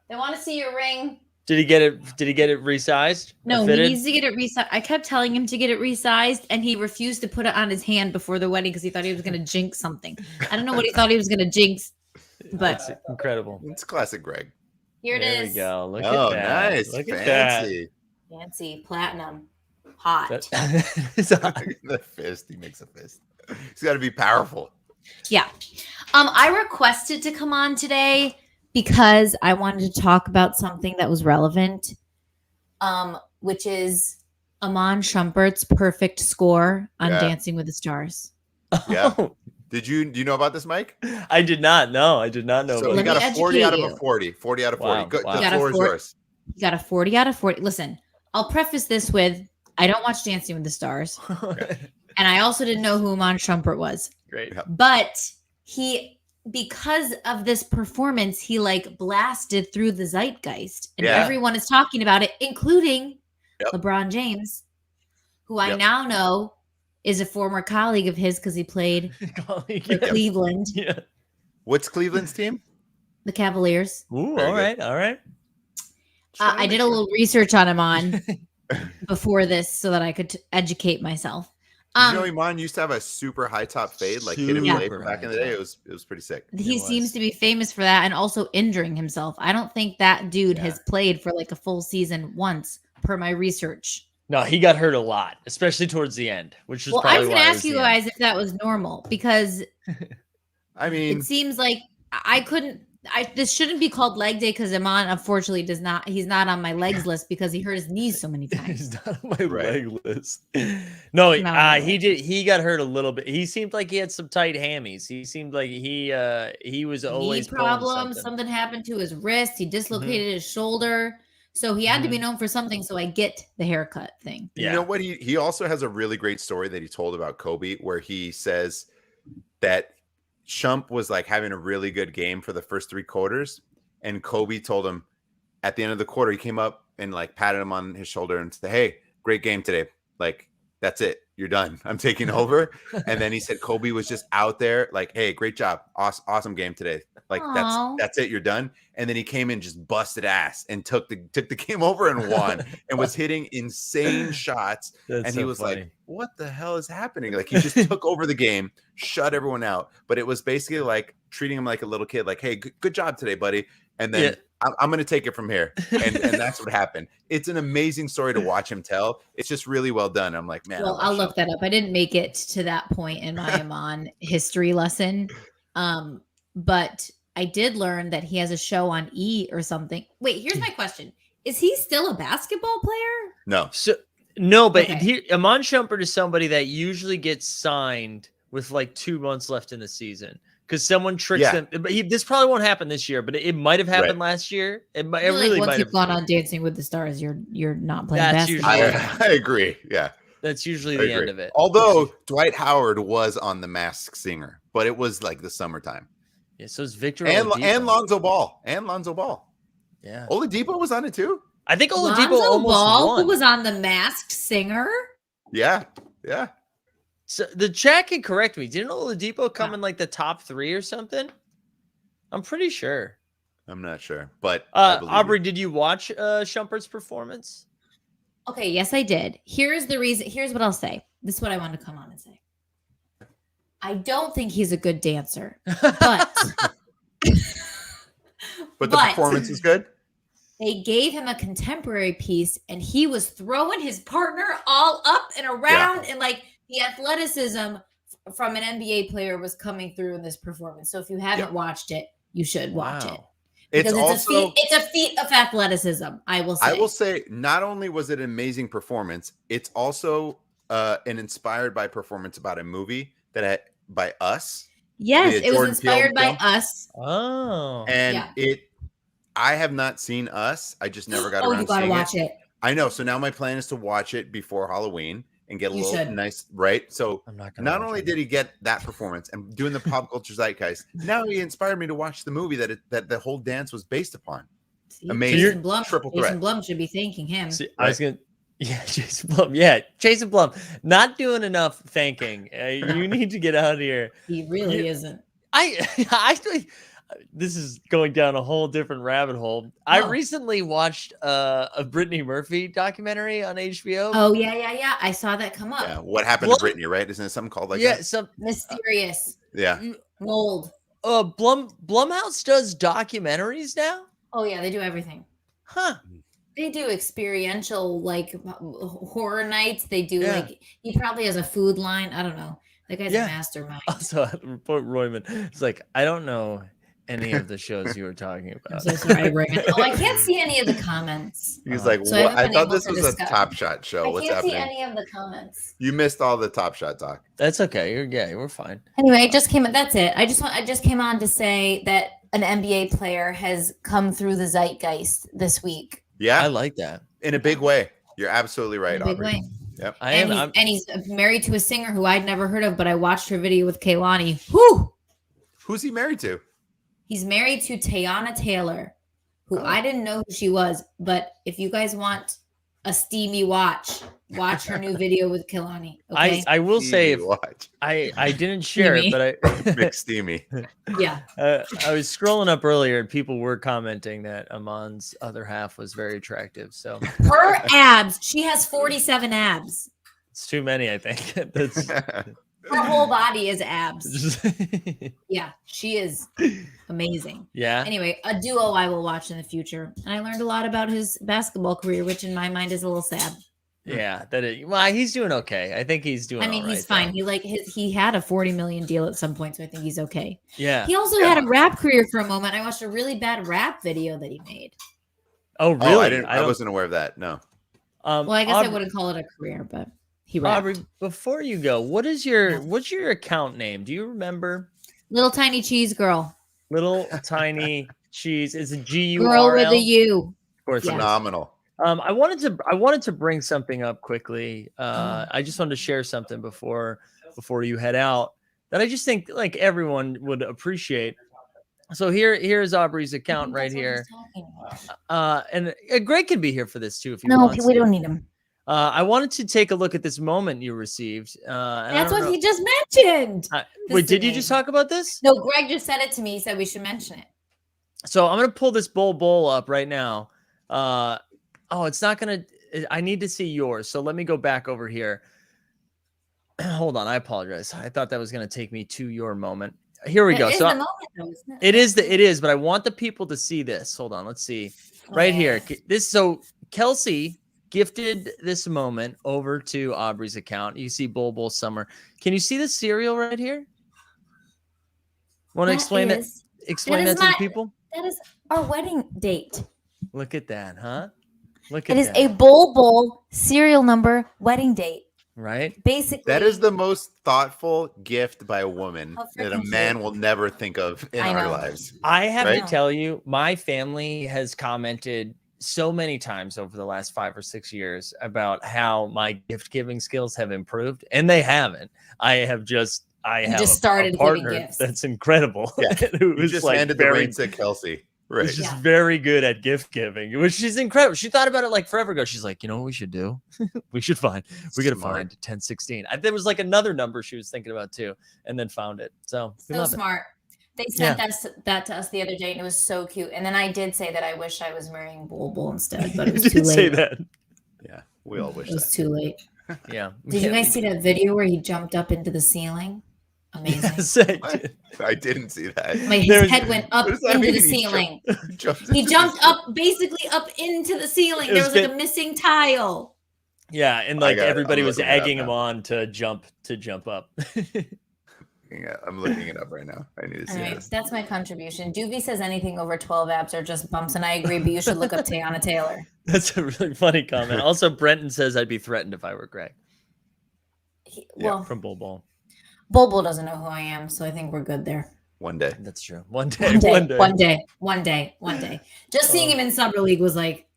they want to see your ring. Did he get it resized? No, he needs to get it resized. I kept telling him to get it resized, and he refused to put it on his hand before the wedding because he thought he was going to jinx something. I don't know what he thought he was going to jinx, but that's incredible. It's classic Greg. Here it is. There we go. Look at that. Nice. Look Fancy. at that. Fancy platinum. Hot. The fist. He makes a fist. He's got to be powerful. Yeah. I requested to come on today because I wanted to talk about something that was relevant, which is Amman Shumpert's perfect score on Dancing with the Stars. Yeah. Do you know about this, Mike? I did not know. I did not know. So about he got a 40 out of a 40. 40 out of 40. Wow. Good. Wow. The floor is yours. You got a 40 out of 40. Listen, I'll preface this with I don't watch Dancing with the Stars. And I also didn't know who Amman Schumpert was. Great. But because of this performance, he blasted through the zeitgeist. And everyone is talking about it, including LeBron James, who I now know is a former colleague of his because he played for Cleveland. Yeah. What's Cleveland's team? The Cavaliers. Ooh, all right. I did a little research on Amman before this so that I could educate myself. You know, Iman used to have a super high top fade, like hit him late back in the day. It was pretty sick. He seems to be famous for that and also injuring himself. I don't think that dude has played for a full season once, per my research. No, he got hurt a lot, especially towards the end, which was Well, probably I was why going to it ask was you the guys end. if that was normal because I mean, it seems like I couldn't. This shouldn't be called leg day because Amman unfortunately does not. He's not on my legs list because he hurt his knees so many times. He's not on my Right. leg list. No, Not on my he leg. did. He got hurt a little bit. He seemed like he had some tight hammies. He seemed like he was always Knee pulling problems. something. Something happened to his wrist. He dislocated his shoulder. So he had to be known for something. So I get the haircut thing. you know what? He also has a really great story that he told about Kobe, where he says that Schump was like having a really good game for the first 3 quarters, and Kobe told him at the end of the quarter, he came up and like patted him on his shoulder and said, "Hey, great game today. Like, that's it. You're done. I'm taking over." And then he said Kobe was just out there like, "Hey, great job. Awesome game today. Like, Aw. that's it. You're done." And then he came in, just busted ass and took the game over and won and was hitting insane shots. That's and so he was funny. like, "What the hell is happening?" Like, he just took over the game, shut everyone out. But it was basically like treating him like a little kid, like, "Hey, good job today, buddy." And then I'm going to take it from here. And that's what happened. It's an amazing story to watch him tell. It's just really well done. I'm like, man. Well, I'll look that up. I didn't make it to that point in my Amman history lesson. But I did learn that he has a show on E or something. Wait, here's my question. Is he still a basketball player? No. So no, but Okay. Amman Schumpert is somebody that usually gets signed with like 2 months left in the season because someone tricks them. But this probably won't happen this year, but it might have happened last year. It really once might you've have gone on Dancing with the Stars, you're not playing That's basketball. I agree. Yeah. That's usually I the agree. end of it. Although Dwight Howard was on The Masked Singer, but it was like the summertime. Yeah, so it's Victor And Oladipo. Lonzo Ball. Yeah. Oladipo was on it too. I think Oladipo Lonzo almost Ball, won. who was on The Masked Singer? Yeah. So the chat can correct me. Didn't Oladipo come in like the top 3 or something? I'm pretty sure. I'm not sure, but I believe Aubrey, did you watch Schumpert's performance? Okay, yes, I did. Here's the reason. Here's what I'll say. This is what I want to come on and say. I don't think he's a good dancer, but but the performance is good. They gave him a contemporary piece, and he was throwing his partner all up and around, and like the athleticism from an NBA player was coming through in this performance. So if you haven't watched it, you should watch it. Because it's a feat of athleticism, I will say. I will say, not only was it an amazing performance, it's also an inspired by performance about a movie by Us. Yes, it was inspired by Us. Oh. And I have not seen Us. I just never got around to seeing it. You gotta watch it. I know. So now my plan is to watch it before Halloween and get a little nice, right? So not only did he get that performance and doing the pop culture zeitgeist, now he inspired me to watch the movie that the whole dance was based upon. Amazing. Triple threat. Jason Blum should be thanking him. See, I was gonna, Jason Blum. Yeah, Jason Blum, not doing enough thanking. You need to get out of here. He really isn't. This is going down a whole different rabbit hole. I recently watched a Brittany Murphy documentary on HBO. Oh yeah. I saw that come up. Yeah. What happened to Brittany? Right? Isn't it something called like that? Some mysterious. Yeah. Mold. Blumhouse does documentaries now. Oh yeah, they do everything. Huh. They do experiential like horror nights. They do like he probably has a food line. I don't know. That guy's a mastermind. Also, report Royman. It's like I don't know any of the shows you were talking about. I'm so sorry, Royman. Oh, I can't see any of the comments. He's like, so what? I thought this was a Top Shot show. I can't see any of the comments. You missed all the Top Shot talk. That's okay. We're fine. Anyway, it just came. That's it. I just came on to say that an NBA player has come through the zeitgeist this week. Yeah, I like that in a big way. You're absolutely right. In a big way. Yep. And he's married to a singer who I'd never heard of, but I watched her video with Kehlani. Whoo! Who's he married to? He's married to Teyana Taylor, who I didn't know who she was. But if you guys want a steamy watch her new video with Kehlani. Okay? I will say, I didn't share it, but I Big steamy. Yeah. I was scrolling up earlier, and people were commenting that Amman's other half was very attractive. So her abs, she has 47 abs. It's too many, I think. That's her whole body is abs. Yeah, she is amazing. Yeah. Anyway, a duo I will watch in the future. And I learned a lot about his basketball career, which in my mind is a little sad. Yeah, he's doing okay. I think he's doing. I mean, he's fine. He had a $40 million deal at some point, so I think he's okay. Yeah. He also had a rap career for a moment. I watched a really bad rap video that he made. Oh, really? I wasn't aware of that. No. Well, I guess I wouldn't call it a career, but he rapped. Aubrey, before you go, what's your account name? Do you remember? Little Tiny Cheese Girl. Little Tiny Cheese is a GURL. Girl with a U. Of course, phenomenal. I wanted to bring something up quickly. I just wanted to share something before you head out that I just think like everyone would appreciate. So here's Aubrey's account right here. And Greg can be here for this too if you want. No, we don't need him. I wanted to take a look at this moment you received. That's what he just mentioned. Wait, did you just talk about this? No, Greg just said it to me. He said we should mention it. So I'm going to pull this bowl up right now. It's not going to, I need to see yours. So let me go back over here. Hold on. I apologize. I thought that was going to take me to your moment. Here we go. So the moment, though, isn't it? It is, but I want the people to see this. Hold on. Let's see right here. So Kelsey gifted this moment over to Aubrey's account. You see Bull Summer. Can you see the cereal right here? Want to explain that? Explain that to the people. That is our wedding date. Look at that, huh? Look at that. It is a Bull serial number wedding date. Right? Basically. That is the most thoughtful gift by a woman that a man will never think of in our lives. I have to tell you, my family has commented so many times over the last 5 or 6 years about how my gift giving skills have improved, and they haven't. I have just started a partner giving gifts. That's incredible. Yeah. Who is just like handed the reins to Kelsey. Right. She's very good at gift giving, which is incredible. She thought about it like forever ago. She's like, you know what we should do? we got to find 1016. There was like another number she was thinking about too, and then found it. So smart. They sent that to us the other day, and it was so cute. And then I did say that I wish I was marrying Bull instead, but it was too late. Say that. Yeah, we all wish it was too late. Yeah. Did you guys see that video where he jumped up into the ceiling? Amazing. Yes, I didn't see that. His head went up into the ceiling. He jumped up, basically up into the ceiling. There was like a missing tile. Yeah, and like everybody was egging him on to jump up. Yeah, I'm looking it up right now. I need to see this. That's my contribution. Doobie says anything over 12 abs are just bumps, and I agree, but you should look up Tayana Taylor. That's a really funny comment. Also, Brenton says I'd be threatened if I were Greg. From Bull. Bull doesn't know who I am, so I think we're good there. One day. That's true. One day. Just seeing him in Summer League was like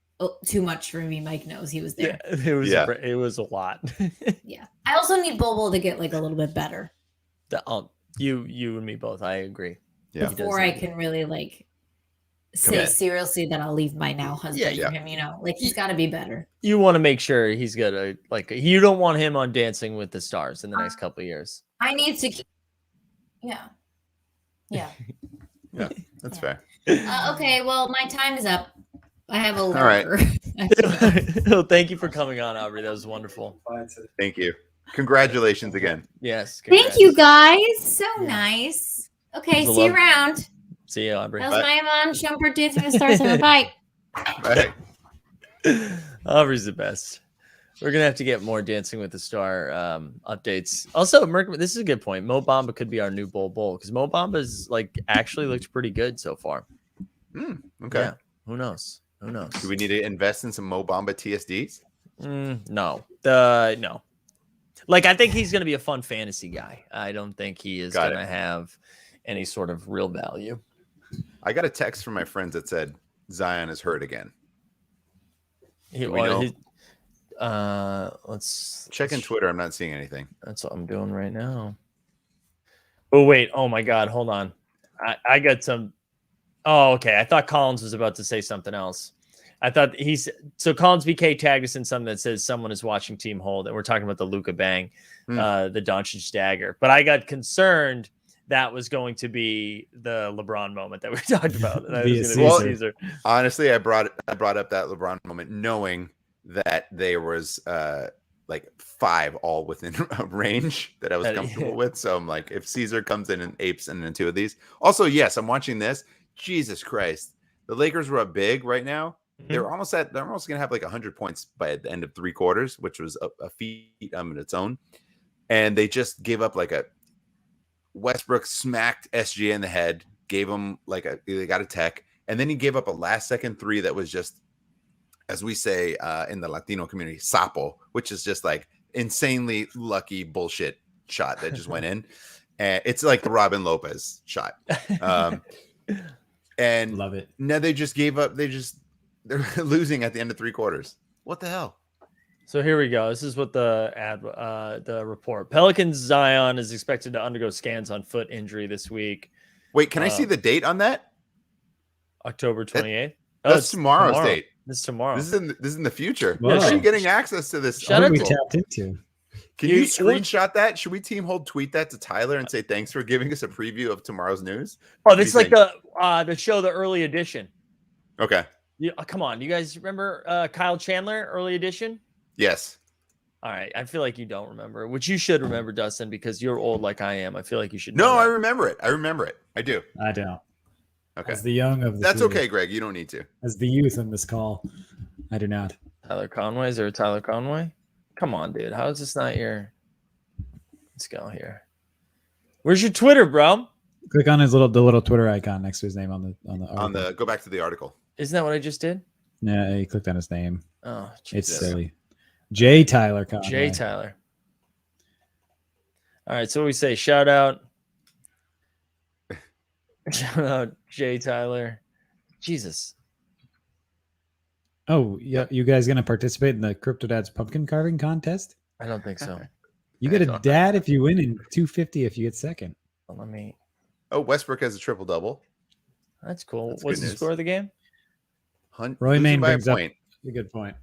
too much for me. Mike knows he was there. Yeah, it was a lot. Yeah. I also need Bull to get like a little bit better. You and me both. I agree. Yeah. Before I can really like say seriously that I'll leave my now husband for him, like he's got to be better. You want to make sure he's good. You don't want him on Dancing with the Stars in the next couple of years. I need to keep. Yeah, that's fair. Okay, well, my time is up. I have a all right. Well, thank you for coming on, Aubrey. That was wonderful. Thank you. Congratulations again. Yes. Thank you, guys. So nice. Okay, see you around. See you, Aubrey. That was my Amman Schumpert Dancing with the Stars. Bye. Bye. Aubrey's the best. We're gonna have to get more Dancing with the Star updates. Also, this is a good point. Mo Bamba could be our new Bull because Mo Bamba's actually looked pretty good so far. Okay. Yeah. Who knows? Do we need to invest in some Mo Bamba TSDs? No. No. I think he's gonna be a fun fantasy guy. I don't think he is gonna have any sort of real value. I got a text from my friends that said Zion is hurt again. Let's check in Twitter. I'm not seeing anything. That's what I'm doing right now. Oh wait, oh my God, hold on. I got some. Oh, okay. I thought Collins was about to say something else. I thought Collins BK tagged us in something that says someone is watching Team Hold, and we're talking about the Luka Bang, the Doncic dagger. But I got concerned that was going to be the LeBron moment that we talked about. Caesar. Honestly, I brought up that LeBron moment knowing that there was 5 all within a range that I was comfortable with. So I'm like, if Caesar comes in and apes and then 2 of these. Also, yes, I'm watching this. Jesus Christ. The Lakers were up big right now. they're almost gonna have like 100 points by the end of 3 quarters, which was a feat in its own. And they just gave up like Westbrook smacked SGA in the head, gave him they got a tech, and then he gave up a last second 3 that was just, as we say in the Latino community, sapo, which is just like insanely lucky bullshit shot that just went in. And it's like the Robin Lopez shot. And love it. Now they just gave up. They're losing at the end of 3 quarters. What the hell? So here we go. This is what the report. Pelicans Zion is expected to undergo scans on foot injury this week. Wait, can I see the date on that? October 28th. That's tomorrow's date. This is tomorrow. This is in the future. Whoa. How are you getting access to this? Shout out we to- tapped into. Can you screenshot that? Should we team hold tweet that to Tyler and say thanks for giving us a preview of tomorrow's news? Oh, this is like the show, the early edition. Okay. Yeah, come on, you guys remember Kyle Chandler, early edition? Yes. All right, I feel like you don't remember, which you should remember, Dustin, because you're old like I am. I feel like you should know No, I that. remember it. I do. I don't. Okay. As the young of the That's three, okay, Greg. You don't need to. As the youth on this call, I do not. Tyler Conway? Is there a Tyler Conway? Come on, dude. How is this not your... Let's go here. Where's your Twitter, bro? Click on the little Twitter icon next to his name on the article. Go back to the article. Isn't that what I just did? Yeah, he clicked on his name. Oh, It's Jesus. silly. J. Tyler Conway. J. Tyler. All right, so what we say? Shout out. Shout out J. Tyler. Jesus. Oh, yeah. You guys gonna participate in the Crypto Dad's pumpkin carving contest? I don't think so. You get a dad if you win and $250 if you get second. Well, let me. Oh, Westbrook has a triple double. That's cool. That's What's good the news. score of the game? Roy Main by a brings up point. a good point.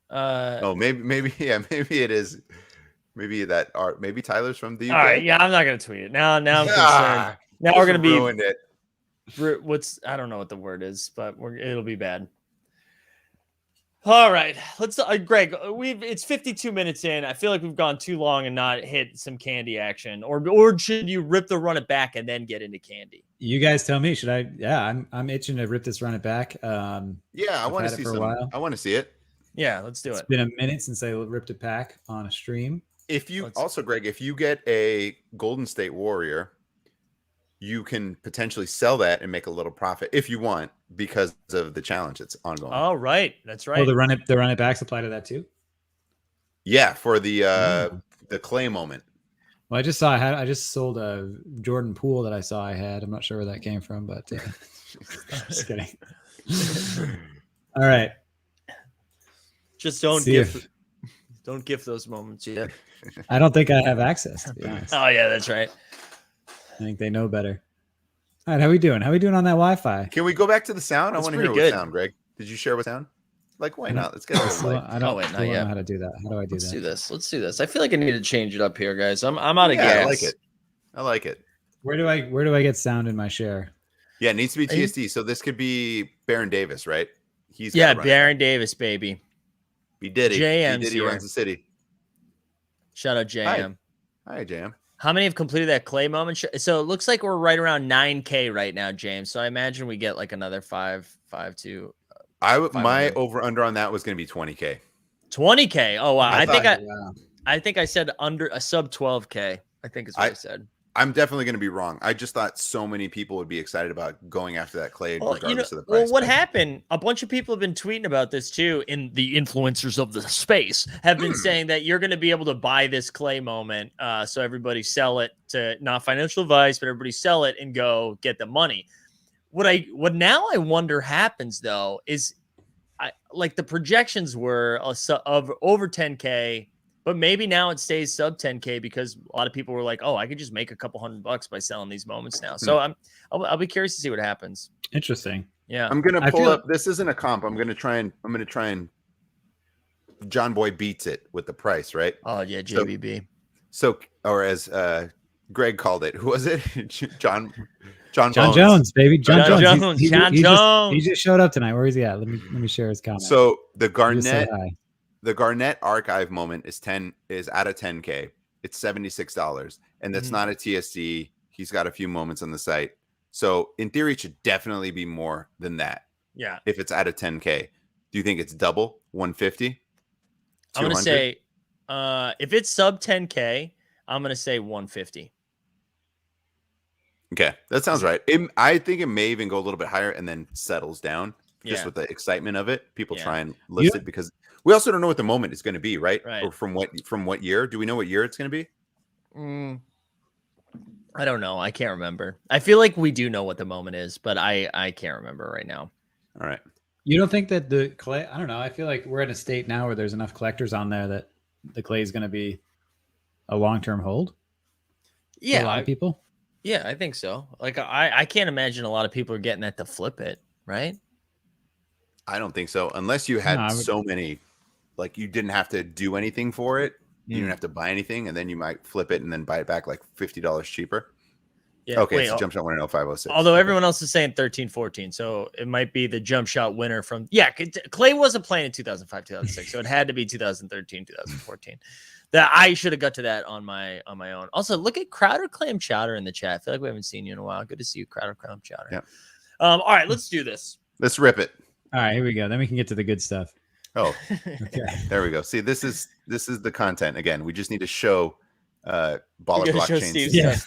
Oh, maybe it is. Maybe maybe Tyler's from the UK. All right, yeah, I'm not gonna tweet it now. Now I'm concerned. Ah, Now we're gonna be ruined it. I don't know what the word is, but it'll be bad. All right, let's Greg, it's 52 minutes in. I feel like we've gone too long and not hit some candy action, or should you rip the run it back and then get into candy? You guys tell me. Should I? Yeah, I'm itching to rip this run it back. Yeah, I want to see for a while. I want to see it. Yeah, let's do It's it. been a minute since I ripped it back on a stream. If you Greg, if you get a Golden State Warrior, you can potentially sell that and make a little profit if you want because of the challenge that's ongoing. Oh, right, that's right. Oh, the run it backs apply to that too. Yeah, for the clay moment. Well, I just sold a Jordan Poole that I saw I had. I'm not sure where that came from, but just kidding. All right. Just don't gift those moments yet. I don't think I have access, to be honest. Oh yeah, that's right. I think they know better. All right, how we doing? How we doing on that Wi-Fi? Can we go back to the sound? That's I want to hear pretty what good. sound, Greg. Did you share what sound? Like, why not? Let's get a little light. I don't, wait, I not don't yet. know how to do that. How do I do Let's that? do this. Let's do this. I feel like I need to change it up here, guys. I'm out of gas. I like it. I like it. Where do I get sound in my share? Yeah, it needs to be TSD. So this could be Baron Davis, right? He's Baron Davis, baby. He did it. JM's He did. He here. runs the city. Shout out JM. Hi, JM. How many have completed that clay moment? So it looks like we're right around 9K right now, James. So I imagine we get like another 5 to My over under on that was going to be 20K. 20K. Oh wow. Wow. I think I said under a sub 12K. I think is what I said. I'm definitely going to be wrong. I just thought so many people would be excited about going after that clay regardless of the price. Well, what happened? A bunch of people have been tweeting about this too. In the influencers of the space have been saying that you're going to be able to buy this clay moment. So everybody sell it to, not financial advice, but everybody sell it and go get the money. What now I wonder happens though is, like the projections were of over 10K. But maybe now it stays sub 10K because a lot of people were like, "Oh, I could just make a couple $100 by selling these moments now." So I'll be curious to see what happens. Interesting. Yeah, I'm gonna pull up. This isn't a comp. I'm gonna try and John Boy beats it with the price, right? Oh yeah, JBB. So or as Greg called it, who was it? John Jones, baby. John Jones. He just showed up tonight. Where is he at? Let me share his comment. So the Garnett archive moment is out of 10K. It's $76, and that's not a TSD. He's got a few moments on the site, so in theory, it should definitely be more than that. Yeah. If it's out of 10K, do you think it's double 150? I'm going to say, if it's sub 10K, I'm going to say 150. Okay, that sounds right. I think it may even go a little bit higher and then settles down just with the excitement of it. People try and list it because we also don't know what the moment is going to be, right? Or from what year? Do we know what year it's going to be? I don't know. I can't remember. I feel like we do know what the moment is, but I can't remember right now. All right. You don't think that the clay? I don't know. I feel like we're in a state now where there's enough collectors on there that the clay is going to be a long-term hold. Yeah, for a lot of people. Yeah, I think so. Like I can't imagine a lot of people are getting that to flip it, right? I don't think so, unless you had so many, like you didn't have to do anything for it. You didn't have to buy anything, and then you might flip it and then buy it back like $50 cheaper. Yeah. Okay, it's a jump shot winner 0506. Although everyone else is saying 13-14, so it might be the jump shot winner from Clay wasn't playing in 2005, 2006, so it had to be 2013, 2014. That I should have got to that on my own. Also, look at Crowder Clam Chowder in the chat. I feel like we haven't seen you in a while. Good to see you, Crowder Clam Chowder. Yeah. All right, let's do this. Let's rip it. All right, here we go. Then we can get to the good stuff. Oh, okay. There we go. See, this is the content. Again, we just need to show Baller Blockchain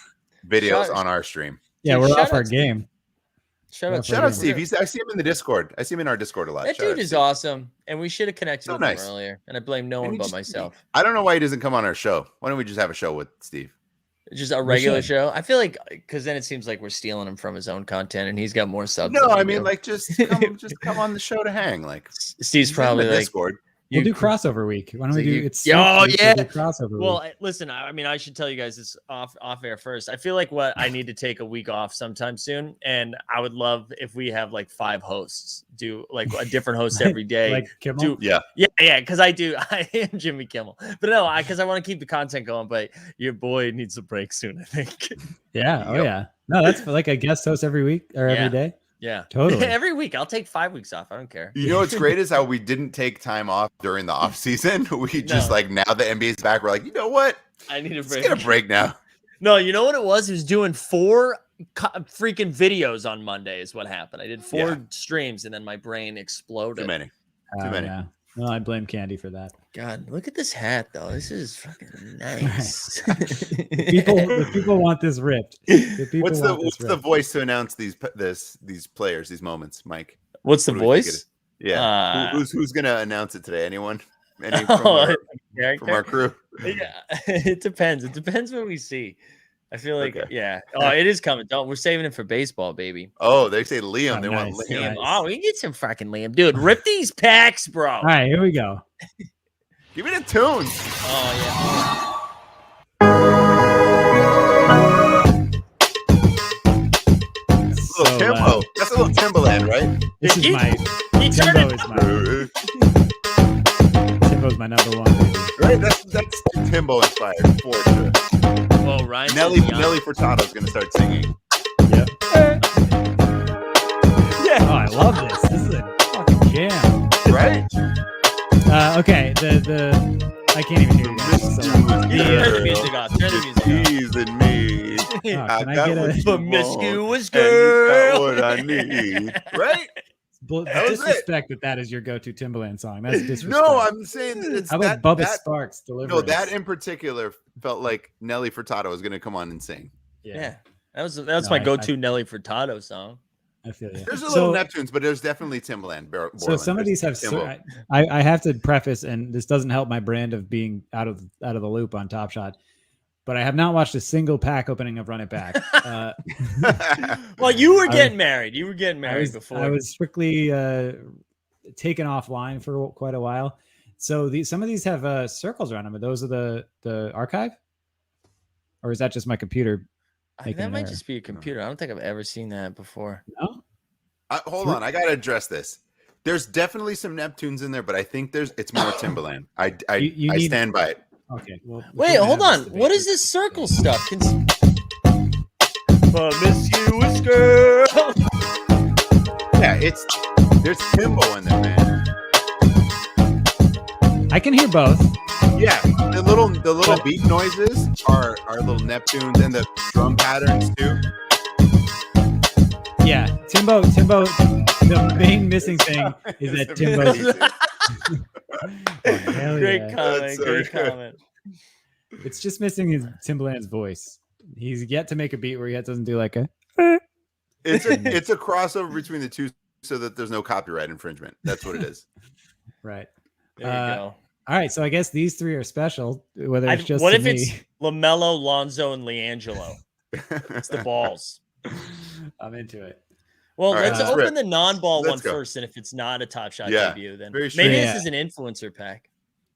videos on our stream. Yeah, we're off our game. Shout out Steve. I see him in the Discord. I see him in our Discord a lot. That dude is awesome, and we should have connected with him earlier. And I blame no one but myself. I don't know why he doesn't come on our show. Why don't we just have a show with Steve? Just a regular show. I feel like because then it seems like we're stealing him from his own content, and he's got more subs. No, I mean like just come on the show to hang. Like Steve's probably like Discord. We'll do crossover week. Why don't we do it's crossover well, week. Listen, I mean, I should tell you guys this off air first. I feel like I need to take a week off sometime soon, and I would love if we have like 5 hosts do like a different host every day. Like Kimmel? Yeah, because I am Jimmy Kimmel, but no, because I want to keep the content going. But your boy needs a break soon, I think. Yeah. Oh yeah. No, that's like a guest host every week or every day. Yeah, totally. Every week. I'll take 5 weeks off. I don't care. You know what's great is how we didn't take time off during the off season. We just like now the NBA's back. We're like, you know what? I need a break. Let's get a break now. No, you know what it was? He was doing 4 freaking videos on Monday is what happened. I did 4 streams and then my brain exploded. Too many. Too many. Yeah. No, I blame Candy for that. God, look at this hat though. This is fucking nice. The people want this ripped. What's the voice to announce these players, these moments, Mike? What's the voice? Yeah. Who's gonna announce it today? Anyone? Any from our crew? Yeah, it depends. It depends what we see. I feel like, Oh, it is coming. We're saving it for baseball, baby. Oh, they say Liam. They want Liam. Nice. Oh, we can get some fucking Liam. Dude, rip these packs, bro. All right, here we go. Give me the tunes. Oh, That's a little Timbo. That's a little Timbaland, right? This is my... Timbo's my number one. Baby. Right? That's Timbo inspired for sure. Well, Ryan Nelly Furtado is going to start singing. Yep. Yeah. Oh, I love this. This is a fucking jam. Right? Okay. I can't even hear you guys. Turn the music off. Turn the music off. He's and me. I got what promiscuous girl. What I need. Right? Disrespect that is your go-to Timbaland song. That's disrespect. No, I'm saying it's how about Bubba Sparks Deliverance? No, that in particular felt like Nelly Furtado was going to come on and sing. Yeah. That was my go-to Nelly Furtado song. I feel you. There's a little Neptunes, but there's definitely Timbaland. So some of these have. I have to preface, and this doesn't help my brand of being out of the loop on Top Shot, but I have not watched a single pack opening of Run It Back. Well, you were getting married. You were getting married before. I was strictly taken offline for quite a while. So some of these have circles around them. Are those the archive, or is that just my computer? That might just be a computer. I don't think I've ever seen that before. No. Hold on, I gotta address this. There's definitely some Neptunes in there, but I think it's more Timbaland. I stand by it. Okay. Well, wait, hold on. What is this circle stuff? Promiscuous girl. Yeah, there's Timbo in there, man. I can hear both. Yeah, the little beat noises are little Neptunes, and the drum patterns too. Yeah, Timbo The main missing thing is that Timbo's. Great comment. So Great good. comment. It's just missing his Timbaland's voice. He's yet to make a beat where he doesn't do like a. It's a crossover between the two, so that there's no copyright infringement. That's what it is. Right. There you go. All right, so I guess these three are special. Whether it's just what to if me. it's LaMelo, Lonzo, and LiAngelo? It's the balls. I'm into it. Well, All right, let's let's open rip. the non-ball Let's one go. first, and if it's not a Top Shot Yeah, debut, then very maybe true. this Yeah. is an influencer pack.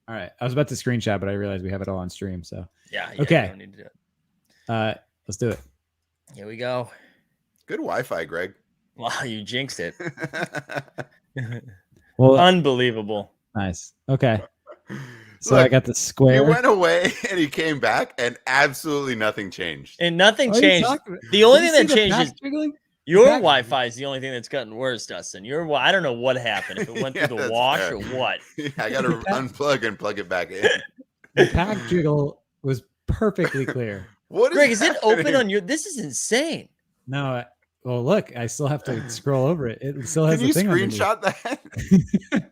All right, I was about to screenshot, but I realized we have it all on stream. So Yeah. Okay. You don't need to do it. let's do it. Here we go. Good Wi-Fi, Greg. Wow, you jinxed it. Well, Unbelievable. nice. Okay. So Look, I got the He square. went away and he came back, and absolutely nothing changed. And nothing What are you changed. talking about? The only Did you thing that see the changed is pack jiggling? your pack- Wi-Fi is the only thing that's gotten worse, Dustin. I don't know what happened. If it went Yeah, through the that's wash fair. or what. I got to unplug and plug it back in. The pack jiggle was perfectly clear. What Greg, is it open happening? on your? This is insane. No, well, look, I still have to scroll over it. It still has Can you the thing underneath. screenshot that?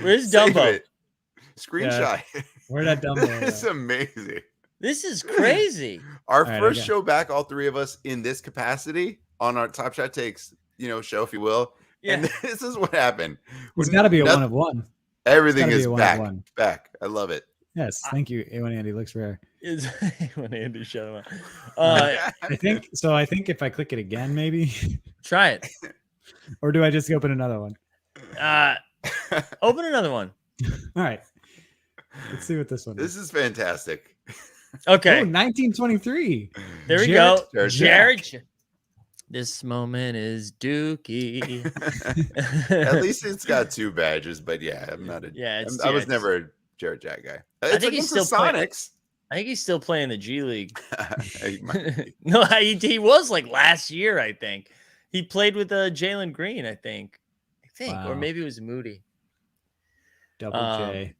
Where's Save Dumbo? it. Screenshot. Where'd that Dumbo It's go? amazing. This is crazy. Our All right, first I got- show back, all three of us in this capacity on our Top Shot Takes, show, if you will. Yeah. And this is what happened. It's got to be a Noth- one of one. Everything gotta be is a one of back. one. Back. I love it. Yes, thank you, A1 Andy. Looks rare. Is when Andy shut him up. I think so. I think if I click it again, maybe, Try it. or do I just open another one? Open another one. All right, let's see what this one This is. is fantastic. Okay. Oh, 1923. There we Jarrett go. Jack. Jared. This moment is Dookie. At least it's got two badges, but yeah, I'm not a. Yeah, it's- I was it's- never a Jared Jack guy. It's think he's against the still playing- Sonics. I think he's still playing the G League. He might be. No, he was like last year, I think. He played with Jalen Green, I think. Or Wow. maybe it was Moody. Double J.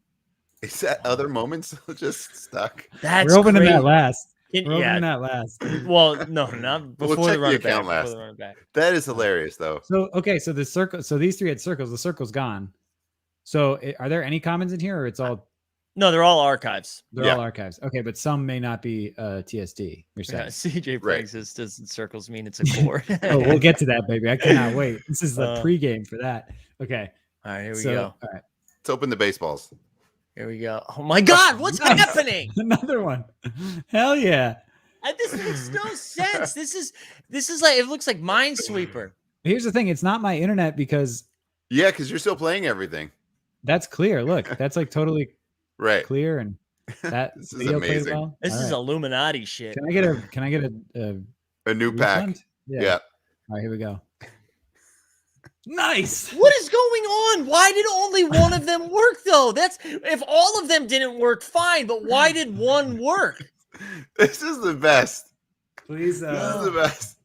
Is that other moments just stuck? That's We're opening crazy. that last. Can- We're yeah. opening that last. Well, no, not We'll before check the the run account back. last. Before the run back. That is hilarious, though. So okay, so the circle. So these three had circles. The circle's gone. So are there any commons in here, or it's all? No, they're all archives. They're Yeah. all archives. Okay, but some may not be TSD. You're Yeah, saying? CJ Right. Frank says doesn't circles mean it's a core. Oh, we'll get to that, baby. I cannot wait. This is the Uh, pregame for that. Okay. All right, here we so, go. All right. Let's open the baseballs. Here we go. Oh my God, what's Nice. happening? Another one. Hell yeah. This makes no sense. This is like, it looks like Minesweeper. Here's the thing. It's not my internet because Yeah, because you're still playing everything. that's clear. Look, that's like totally Right. clear, and that This is video plays amazing. well. This All is right. Illuminati shit. Can I get a A new pack. refund? Yeah. All right, here we go. Nice. What is going on? Why did only one of them work though? That's if all of them didn't work, fine. But why did one work? This is the best. Please, This is the best.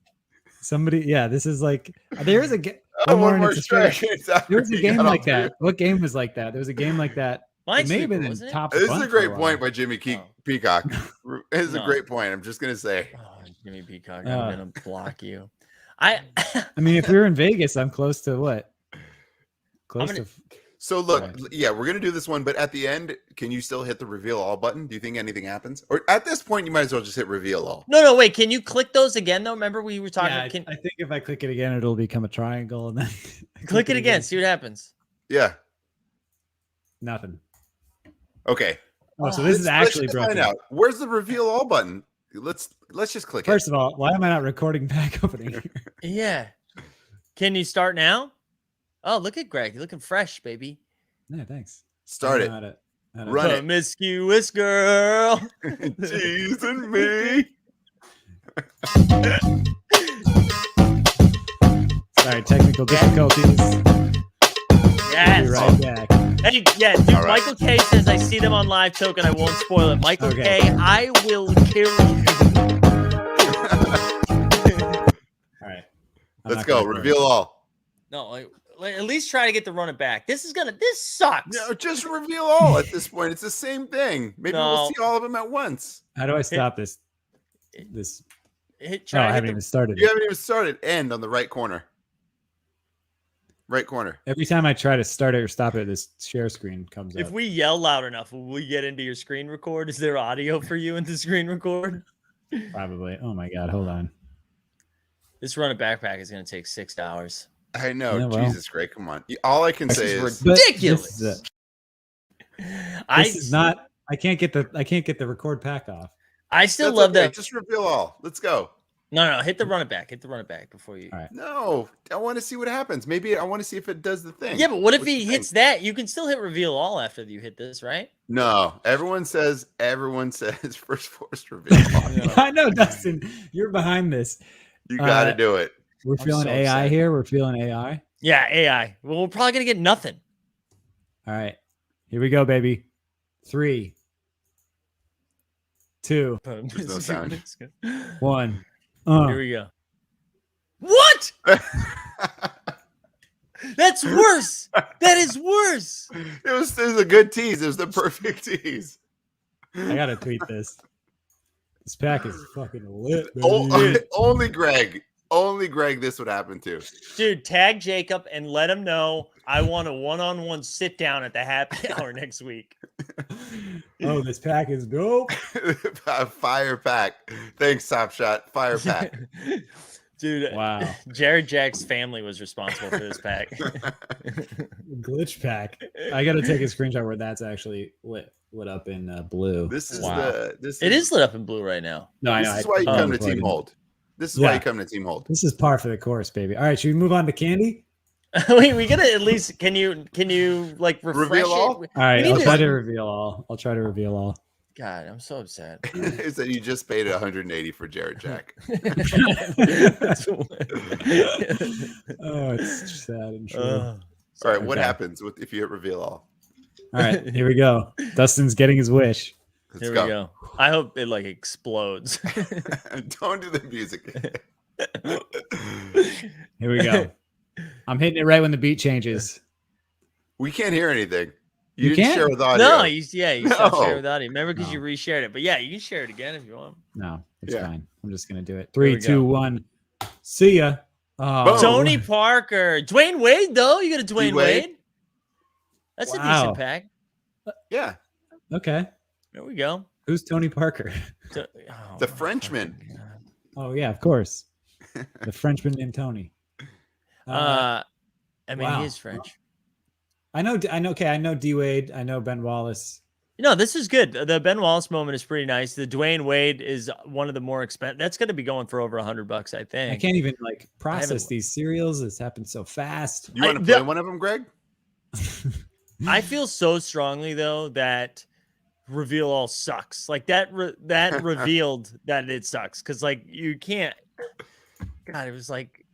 somebody. Yeah, this is like there is a Oh, more one and more it's a strike. strike. It's out. there was a You game got all like that. three. What game was like that? There was a game like that. It may have been Minesweeper, in wasn't it? top. This is front a for great while. point by Jimmy Oh. Peacock. This is a No. great point. I'm just gonna say. Oh, Jimmy Peacock, Uh. I'm gonna block you. I I mean, if we were in Vegas, I'm close to what? Close gonna- to. So look, Right. yeah, we're gonna do this one, but at the end, can you still hit the reveal all button? Do you think anything happens? Or at this point, you might as well just hit reveal all. no, wait. Can you click those again though? Remember we were talking. Yeah, Can I think if I click it again, it'll become a triangle, and then I click it again. See what happens. Yeah. Nothing. Okay. Oh, so this is Let's actually just find broken. out. Where's the reveal all button? Let's just click First of all, why am I not recording pack opening? here? Yeah. Can you start now? Oh, look at Greg. You're looking fresh, baby. Yeah, thanks. it. Start I it. know how to- Run it. Promiscuous girl. Teasing me. Sorry, technical difficulties. Yes. Be right back. Hey, yeah, dude. All right. Michael K says I see them on live token. I won't spoil it. Michael Okay. K, I will kill you. All right. Let's go. Reveal all. No, like, at least try to get the run it back. This sucks. No, just reveal all at this point. It's the same thing. Maybe we'll No. see all of them at once. How do I stop this? Oh, Try I to haven't hit even started. You it. haven't even started. End on the right corner. Right corner. Every time I try to start it or stop it, this share screen comes If up. we yell loud enough, will we get into your screen record? Is there audio for you in the screen record? Probably. Oh my God. Hold on. This run a backpack is going to take 6 hours. I know. Yeah, well. Jesus, Greg, come on. All I can say is ridiculous. This is not. I can't get the record pack off. I still That's love okay. that. Just reveal all. Let's go. No, hit the run it back. Hit the run it back before you. All right. No, I want to see what happens. Maybe I want to see if it does the thing. Yeah, but what if What's he the hits thing? that? You can still hit reveal all after you hit this, right? No, everyone says first forced reveal all. I know, Dustin. You're behind this. You got to do it. We're I'm feeling so AI excited. here. We're feeling AI. Yeah, AI. Well, we're probably going to get nothing. All right. Here we go, baby. 3, 2, There's no sound. 1. Here we go. What? That's worse. That is worse. It was a good tease. It was the perfect tease. I gotta tweet this. This pack is fucking lit, baby. Only Greg this would happen to. Dude, tag Jacob and let him know I want a one-on-one sit down at the happy hour next week. Oh, this pack is dope. Fire pack. Thanks, Top Shot. Fire pack. Dude, Wow. Jared Jack's family was responsible for this pack. Glitch pack. I gotta take a screenshot where that's actually lit up in blue. This is Wow. It is lit up in blue right now. No, This is why you come to Team Hold. This is why you come to Team Hold. This is par for the course, baby. All right, should we move on to candy? Wait, we gotta at least can you like refresh Reveal all? it? All right, We need I'll to- try to reveal all. I'll try to reveal all. God, I'm so upset. Is that you just paid 180 for Jared Jack? Oh, it's sad and true. All right, what Okay. happens if you hit reveal all? All right, here we go. Dustin's getting his wish. Let's Here we go. I hope it like explodes. Don't do the music. Here we go. I'm hitting it right when the beat changes. We can't hear anything. You You didn't can't? share with audio. No, you stopped No. sharing with audio. Remember because No. you reshared it. But yeah, you can share it again if you want. No, it's Yeah. fine. I'm just gonna do it. Here we 3, 2, 1. See ya. Oh, Boom. Tony Parker. Dwayne Wade, though. You got a Dwayne D-Wade. Wade. That's a Wow. decent pack. Yeah, Okay. There we go. Who's Tony Parker? Oh, the my Frenchman. fucking God. Oh yeah, of course. The Frenchman named Tony. I mean, wow. he is French. I know. Okay, I know D Wade. I know Ben Wallace. No, this is good. The Ben Wallace moment is pretty nice. The Dwayne Wade is one of the more expensive. That's going to be going for over $100, I think. I can't even like process haven't- these cereals. This happened so fast. You want to play one of them, Greg? I feel so strongly though that reveal all sucks. Like that revealed that it sucks because like you can't. God, it was like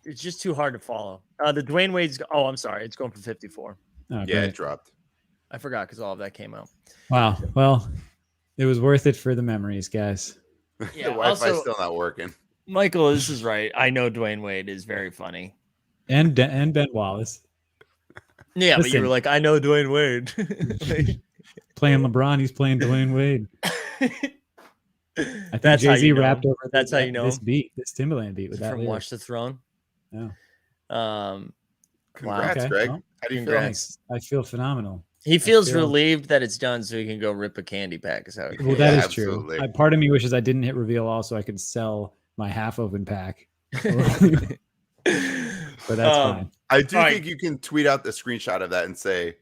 it's just too hard to follow. The Dwayne Wade's. Oh, I'm sorry, it's going for 54. Oh, Yeah, great. it dropped. I forgot because all of that came out. Wow. Well, it was worth it for the memories, guys. Yeah, The Wi-Fi's also- still not working. Michael, this is right. I know Dwayne Wade is very funny. And Ben Wallace Yeah, but you Listen. were like, I know Dwayne Wade. Like- playing LeBron. He's playing Dwayne Wade. I think That's how Jay-Z you know rapped him. over That's how you know this him. beat, this Timberland beat with that From lyric. Watch the Throne. Yeah. Congrats, Okay. Greg. Well, How do you feel? congrats. Thanks. I feel phenomenal. He feels feel- relieved that it's done, so he can go rip a candy pack. Is how he Well, feels. that Yeah, is absolutely. true. Part of me wishes I didn't hit reveal all so I could sell my half open pack. But that's fine. I do All right. think you can tweet out the screenshot of that and say,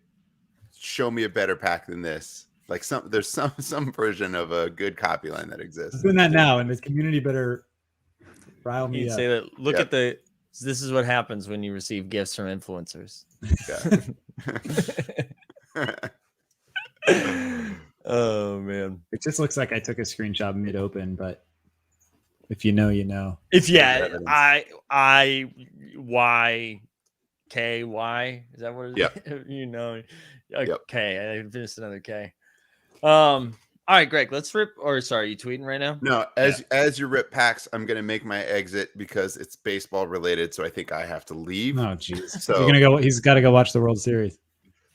"Show me a better pack than this." Like there's some version of a good copy line that I'm exists. doing that now, and this community better rile me You'd up. say that. Look Yep. at the. This is what happens when you receive gifts from influencers. Oh man! It just looks like I took a screenshot mid open, but if you know, you know. If yeah, Evidence. Y K Y is that what it is? Yep. You know, Yep. K. I missed another K. All right, Greg. Let's rip. Or sorry, you tweeting right now? No, as you rip packs, I'm gonna make my exit because it's baseball related. So I think I have to leave. Oh, jeez. So You're gonna go. He's got to go watch the World Series.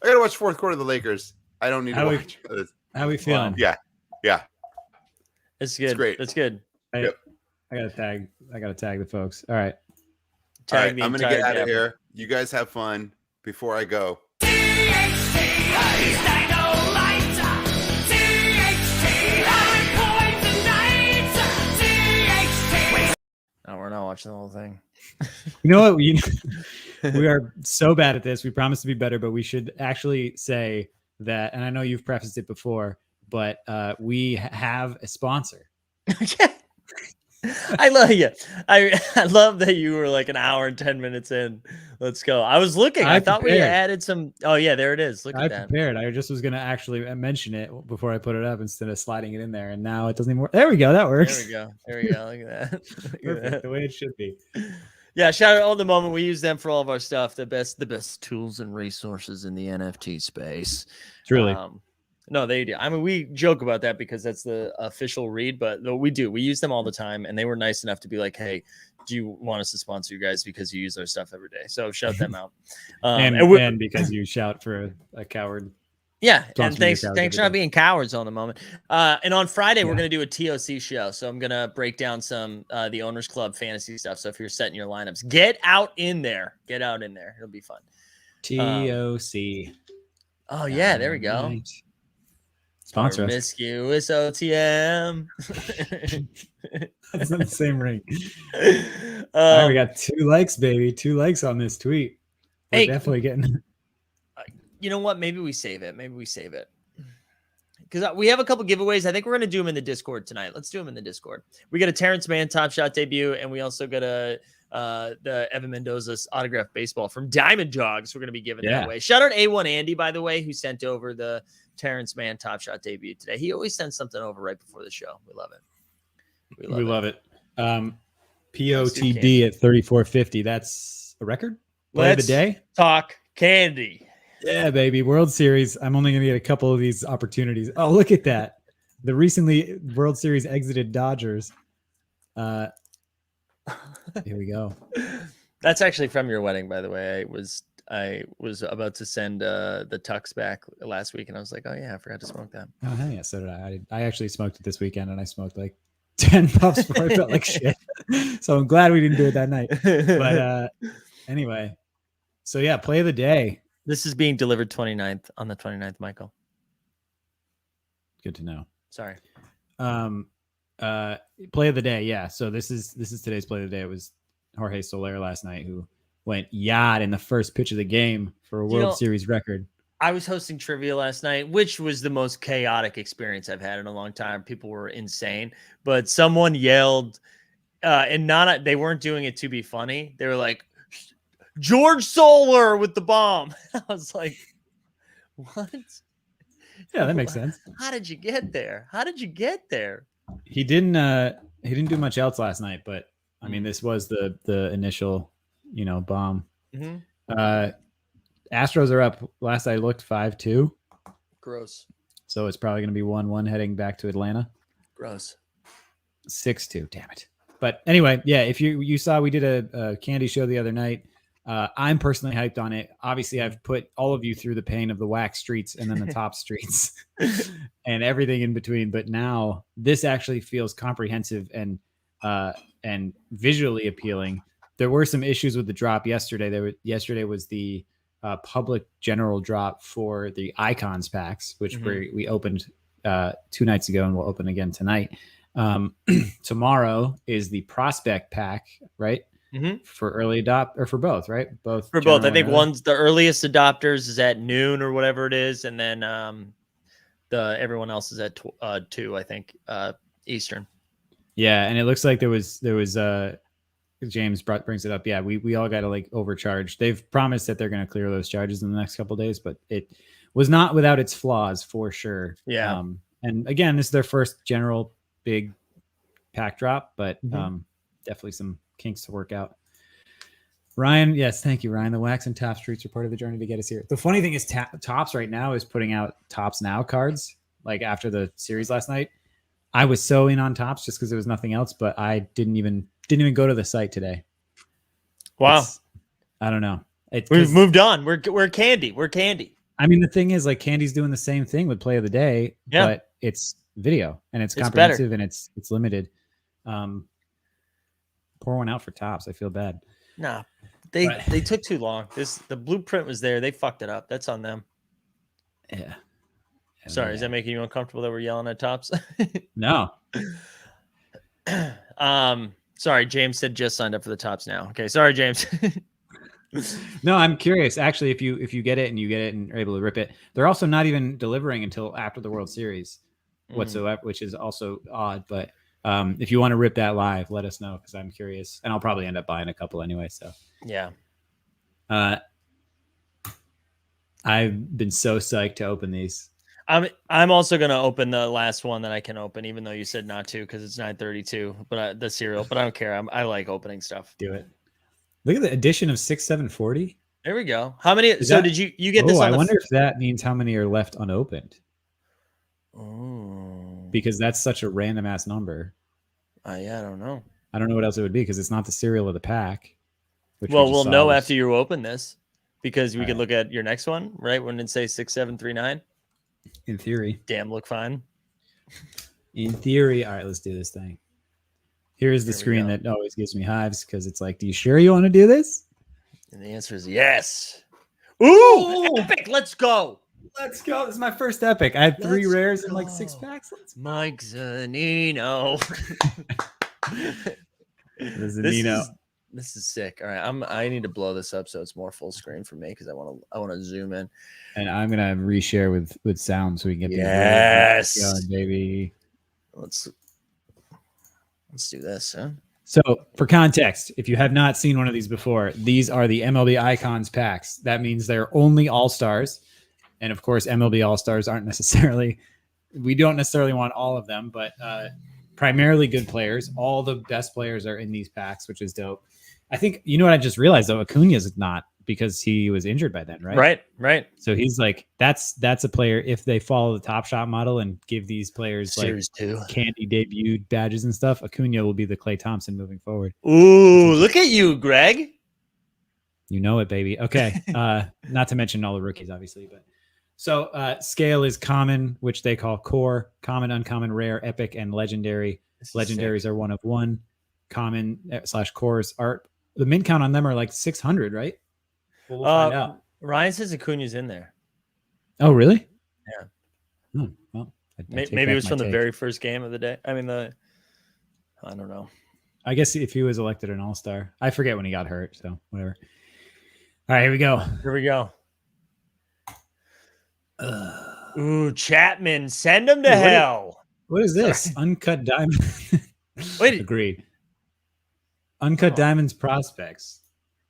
I gotta watch fourth quarter of the Lakers. I don't need to How we- watch. others. How we feeling? Yeah, It's good. great. That's good. I Yep. gotta tag the folks. All right. All right, Tag the I'm gonna entire get out of Gabby. here. You guys have fun before I go. No, we're not watching the whole thing. You know what? We are so bad at this. We promise to be better, but we should actually say that, and I know you've prefaced it before, but we have a sponsor. I love you. I love that you were like an hour and 10 minutes in. Let's go. I was looking. I thought we added some. Oh yeah, there it is. Look at that. I prepared. I just was going to actually mention it before I put it up instead of sliding it in there. And now it doesn't even work. There we go. That works. There we go. There we go. Look at that. Perfect. That. The way it should be. Yeah. Shout out all the moment. We use them for all of our stuff. The best tools and resources in the NFT space. Truly. No, they do. I mean, we joke about that because that's the official read, but no, we do. We use them all the time, and they were nice enough to be like, "Hey, do you want us to sponsor you guys because you use our stuff every day?" So shout them out, and because you shout for a coward. Yeah, and thanks for not being cowards on the moment. And on Friday we're gonna do a TOC show, so I'm gonna break down some the Owners Club fantasy stuff. So if you're setting your lineups, get out in there. It'll be fun. TOC. Oh yeah, there we go. Right. Sponsor Promiscuous OTM. That's not the same ring. All right, we got 2 likes, baby. 2 likes on this tweet. We're definitely getting. You know what? Maybe we save it. Because we have a couple giveaways. I think we're going to do them in the Discord tonight. Let's do them in the Discord. We got a Terrence Mann Top Shot debut, and we also got the Evan Mendoza's autographed baseball from Diamond Jogs. We're going to be giving that away. Shout out A1 Andy, by the way, who sent over the Terrence Mann Top Shot debut today. He always sends something over right before the show. We love it. We love it. POTD at 3450. That's a record. Play of the day. Talk candy. Yeah, baby. World Series. I'm only going to get a couple of these opportunities. Oh, look at that. The recently World Series exited Dodgers. Here we go. That's actually from your wedding, by the way. I was about to send the tux back last week, and I was like, oh yeah, I forgot to smoke that. Oh hell yeah, so did I. I actually smoked it this weekend, and I smoked like 10 puffs before I felt like shit. So I'm glad we didn't do it that night. But anyway, so yeah, play of the day. This is being delivered on the 29th, Michael. Good to know. Sorry. Play of the day, yeah. So this is today's play of the day. It was Jorge Soler last night who went yacht in the first pitch of the game for a World Series record. I was hosting trivia last night, which was the most chaotic experience I've had in a long time. People were insane, but someone yelled, and they weren't doing it to be funny. They were like, George Soler with the bomb. I was like, what? Yeah, that makes sense. How did you get there? He didn't do much else last night, but I mean, this was the initial, bomb. Mm-hmm. Astros are up. Last I looked, 5-2. Gross. So it's probably going to be 1-1 heading back to Atlanta. Gross. 6-2. Damn it. But anyway, yeah. If you saw, we did a candy show the other night. I'm personally hyped on it. Obviously, I've put all of you through the pain of the wax streets and then the top streets and everything in between. But now this actually feels comprehensive and visually appealing. There were some issues with the drop yesterday. Yesterday was the public general drop for the Icons Packs, which we opened 2 nights ago and we'll open again tonight. Tomorrow is the Prospect Pack, right? For early adopt or for both, right? Both for both. I think one's the earliest adopters is at noon or whatever it is, and then everyone else is at 2, I think, Eastern. Yeah, and it looks like there was James brings it up. Yeah, we all got to like overcharge. They've promised that they're going to clear those charges in the next couple of days, but it was not without its flaws for sure. Yeah. And again, this is their first general big pack drop, but definitely some kinks to work out. Ryan, yes, thank you, Ryan. The wax and top streets are part of the journey to get us here. The funny thing is, Topps right now is putting out Topps Now cards. Like after the series last night, I was so in on Topps just because there was nothing else, but I didn't even go to the site today. Wow, I don't know. We've moved on. We're candy. I mean, the thing is, like, Candy's doing the same thing with Play of the Day, but it's video and it's comprehensive and it's limited. Pour one out for Topps. I feel bad. Nah, They took too long. The blueprint was there. They fucked it up. That's on them. Yeah. Sorry, is that making you uncomfortable that we're yelling at tops? No. Sorry, James said just signed up for the tops now. Okay, sorry, James. No, I'm curious. Actually, if you get it and are able to rip it, they're also not even delivering until after the World Series whatsoever, which is also odd. But if you want to rip that live, let us know because I'm curious, and I'll probably end up buying a couple anyway. So yeah. I've been so psyched to open these. I'm also gonna open the last one that I can open, even though you said not to because it's 932. But the cereal. But I don't care. I like opening stuff. Do it. Look at the addition of 6740. There we go. How many? Did you get this? I wonder if that means how many are left unopened. Oh, because that's such a random ass number. Yeah, I don't know. I don't know what else it would be because it's not the cereal of the pack. Well, we'll know after you open this because we could look at your next one, right? When it say 6739. In theory. Damn, look fine. In theory. All right, let's do this thing. Here's the screen that always gives me hives because it's like, do you sure you want to do this? And the answer is yes. Ooh, epic. Let's go. Let's go. This is my first epic. I had 3 rares and like 6 packs. Mike Zanino. This is sick. All right, I need to blow this up so it's more full screen for me because I want to zoom in. And I'm gonna reshare with sound so we can get yes, going, baby. Let's do this, huh? So for context, if you have not seen one of these before, these are the MLB Icons Packs. That means they're only All-Stars. And of course, MLB All-Stars aren't necessarily, we don't necessarily want all of them, but primarily good players. All the best players are in these packs, which is dope. I think, you know what I just realized though, Acuna's not because he was injured by then, right? Right. So he's like, that's a player. If they follow the Top Shot model and give these players Series like 2 candy debut badges and stuff, Acuna will be the Klay Thompson moving forward. Ooh, look at you, Greg. You know it, baby. Okay. Not to mention all the rookies, obviously, but so scale is common, which they call core, common, uncommon, rare, epic, and legendary. Legendaries are 1 of 1. Common / cores are the min count on them are like 600, right? We'll find out. Ryan says Acuna's in there. Oh, really? Yeah. Well, maybe it was from the very first game of the day. I mean, I don't know. I guess if he was elected an all-star, I forget when he got hurt. So whatever. All right, here we go. Here we go. Ooh, Chapman, send him to hell. What is this? Uncut diamond. Wait, agreed. Uncut Diamonds prospects.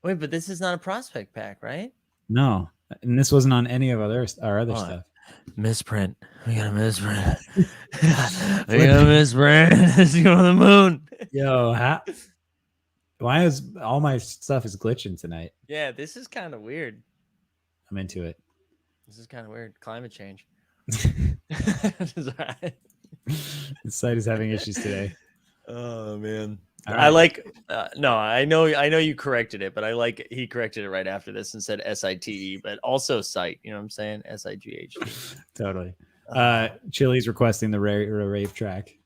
Wait, but this is not a prospect pack, right? No, and this wasn't on any of our other stuff. Misprint. We got a misprint. We got a misprint. Let's go to the moon. Yo, why is all my stuff is glitching tonight? Yeah, this is kind of weird. I'm into it. This is kind of weird. Climate change. The site is having issues today. Oh man. Right. I like no, I know you corrected it, but I like he corrected it right after this and said SITE, but also site, you know what I'm saying? SIGHT. Totally. Chili's requesting the rave track.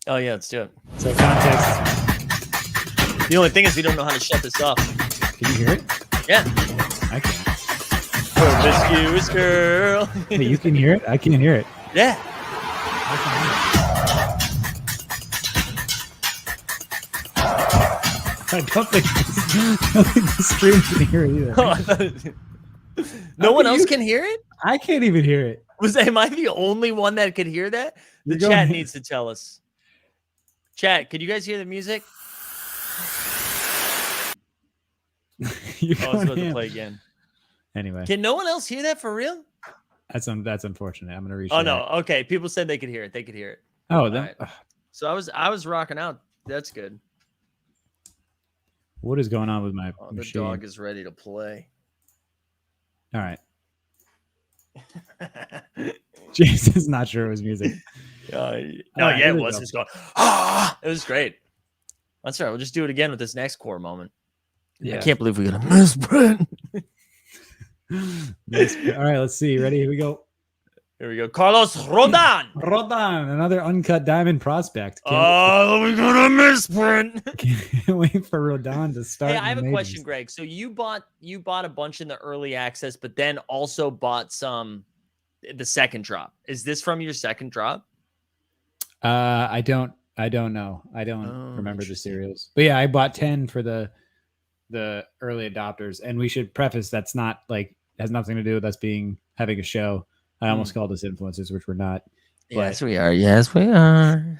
Oh yeah, let's do it. So context. The only thing is we don't know how to shut this off. Can you hear it? Yeah. I can. Promiscuous girl. Hey, you can hear it? I can't hear it. Yeah. I can hear it. I don't think the stream can hear it either. No one else can hear it? I can't even hear it. Am I the only one that could hear that? The chat needs to tell us. Chat, could you guys hear the music? I was about to play again. Anyway. Can no one else hear that for real? That's unfortunate. I'm gonna reach. Oh no. Okay. People said they could hear it. They could hear it. Oh, then. Right. So I was rocking out. That's good. What is going on with my machine? The dog is ready to play. All right. James is not sure it was music. It was. It's going. It was great. That's all right. We'll just do it again with this next core moment. Yeah. I can't believe we got a misprint. All right, let's see. Ready? Here we go. Here we go. Carlos Rodon. Rodon, another uncut diamond prospect. Oh, we're gonna misprint. Can't wait for Rodon to start. Hey, I have a question, Greg. So you bought a bunch in the early access, but then also bought some the second drop. Is this from your second drop? I don't know. I don't remember the serials. But yeah, I bought 10 for the early adopters, and we should preface that's not like has nothing to do with us having a show. I almost called us influencers, which we're not. Yes, we are. Yes, we are.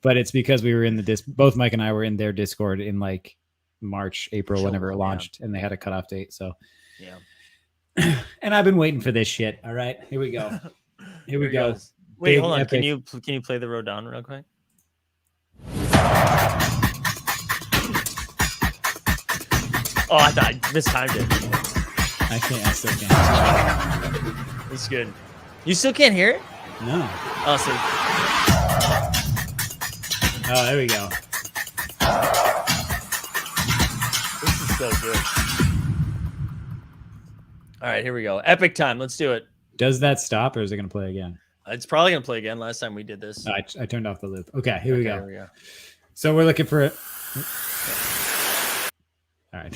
But it's because we were in the both Mike and I were in their Discord in like March, April, whenever it launched, and they had a cutoff date. So yeah. And I've been waiting for this shit. All right, here we go. Here we go. Wait, hold on. Epic. Can you play the Rodon real quick? Oh, I thought I mistimed it. I still can't. It's good. You still can't hear it? No. Oh, see. Oh, there we go. This is so good. All right, here we go. Epic time. Let's do it. Does that stop, or is it going to play again? It's probably going to play again. Last time we did this. I turned off the loop. Okay, here we go. Here we go. So we're looking for it. All right.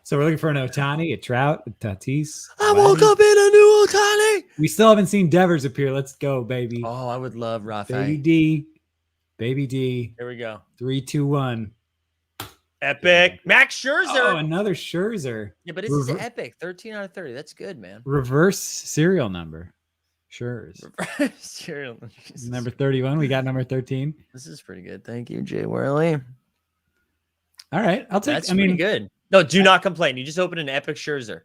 So we're looking for an Otani, a Trout, a Tatis. I woke up in a new Otani. We still haven't seen Devers appear. Let's go, baby. Oh, I would love Rafa. Baby D. Baby D. Here we go. 3, 2, 1. Epic. Max Scherzer. Oh, another Scherzer. Yeah, but this is epic. 13 out of 30. That's good, man. Reverse serial number. Reverse serial number 31. We got number 13. This is pretty good. Thank you, Jay Worley. All right. I'll take That's pretty good. No, do not complain. You just opened an epic Scherzer.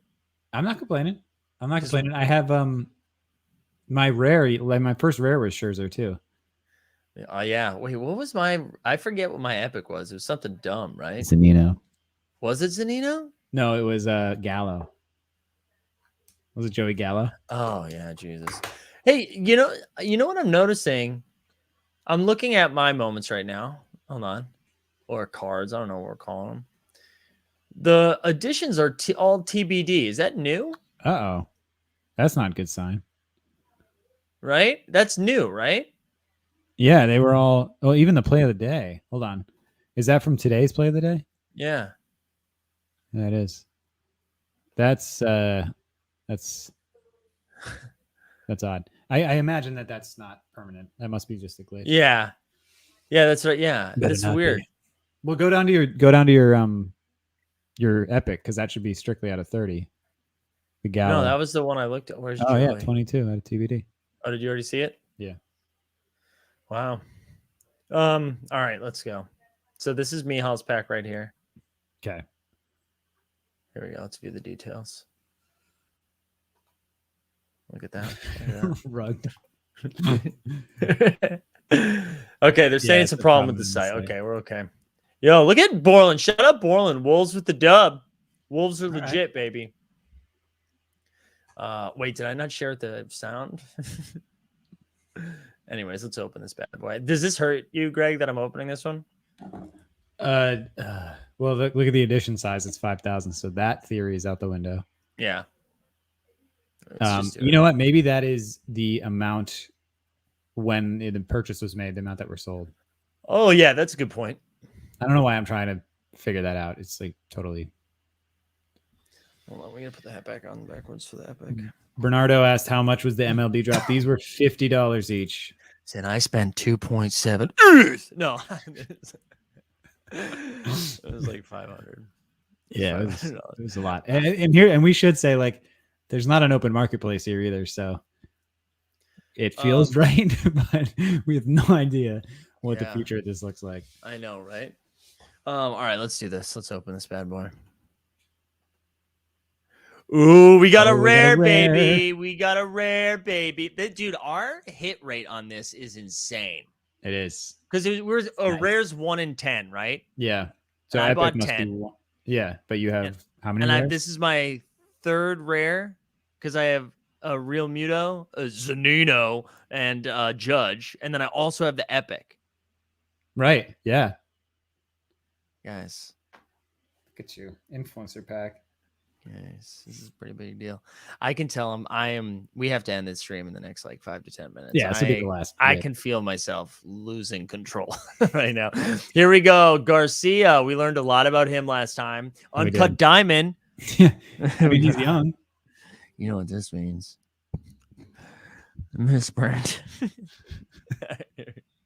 I'm not complaining. I have my first rare was Scherzer too. Oh yeah. Wait, what was I forget what my epic was. It was something dumb, right? Zanino. Was it Zanino? No, it was Gallo. Was it Joey Gallo? Oh yeah, Jesus. Hey, you know what I'm noticing? I'm looking at my moments right now. Hold on. Or cards. I don't know what we're calling them. The additions are all TBD. Is that new? Uh-oh. That's not a good sign. Right? That's new, right? Yeah, they were all... Oh, even the play of the day. Hold on. Is that from today's play of the day? Yeah. That is. That's odd. I imagine that's not permanent. That must be just a glitch. Yeah. Yeah, that's right. Yeah. That's weird. Be. Well, go down to your epic, because that should be strictly out of 30. The Gallo. No, that was the one I looked at. Where's Joey? Yeah, 22 out of TBD. Oh, did you already see it? Yeah. Wow. All right, let's go. So this is Mihal's pack right here. Okay. Here we go. Let's view the details. Look at that. Rugged. Okay, they're saying it's a problem with the site. Okay, we're okay. Yo, look at Borland. Shut up, Borland. Wolves with the dub. Wolves are legit, baby. Wait, did I not share the sound? Anyways, let's open this bad boy. Does this hurt you, Greg, that I'm opening this one? Well, look at the edition size. It's 5,000. So that theory is out the window. Yeah. You know what? Maybe that is the amount when the purchase was made, the amount that were sold. Oh, yeah, that's a good point. I don't know why I'm trying to figure that out. It's like totally. Hold on, we're gonna put the hat back on backwards for the epic. Bernardo asked how much was the MLB drop. These were $50 each. Said I spent 2.7. No, it was like 500. Yeah, it was a lot. And we should say, like, there's not an open marketplace here either, so it feels right, but we have no idea what the future of this looks like. I know, right? All right, let's do this. Let's open this bad boy. Ooh, we got a rare, baby. We got a rare, baby. Dude, our hit rate on this is insane. It is. Because we're rare's 1 in 10, right? Yeah. So I bought 10. Yeah, but you have how many? And this is my third rare because I have a Real Muto, a Zanino, and Judge. And then I also have the Epic. Right. Yeah. Guys. Look at you. Influencer pack. Yes, this is a pretty big deal. I can tell him we have to end this stream in the next like 5 to 10 minutes. Yeah, this will be the last. I can feel myself losing control right now. Here we go. Garcia. We learned a lot about him last time. Uncut Diamond. I mean, he's young. You know what this means. Misprint.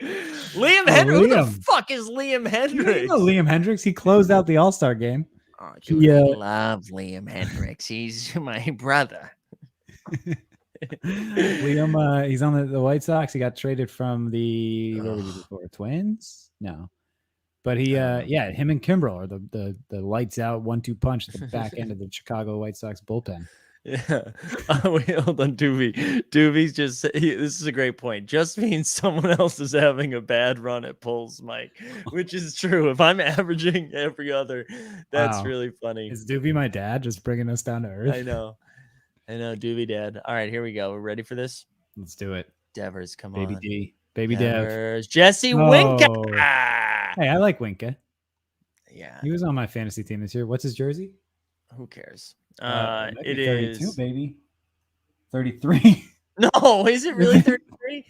Liam Hendricks. Who the fuck is Liam Hendricks? You know Liam Hendricks. He closed out the All-Star game. Oh, dude, I love Liam Hendricks. He's my brother. Liam, he's on the White Sox. He got traded from the what was he before? Twins? No, but he, him and Kimbrel are the lights out 1-2 punch at the back end of the Chicago White Sox bullpen. Yeah. Wait, hold on, Doobie. Doobie's just this is a great point. Just means someone else is having a bad run at polls, Mike, which is true. If I'm averaging every other, that's really funny. Is Doobie my dad just bringing us down to earth? I know, Doobie dad. All right, here we go. We're ready for this. Let's do it. Devers, come Baby on. Baby Devers. Jesse Winka. Hey, I like Winka. Yeah. He was on my fantasy team this year. What's his jersey? Who cares? It 32, is baby. 33. No, is it really 33?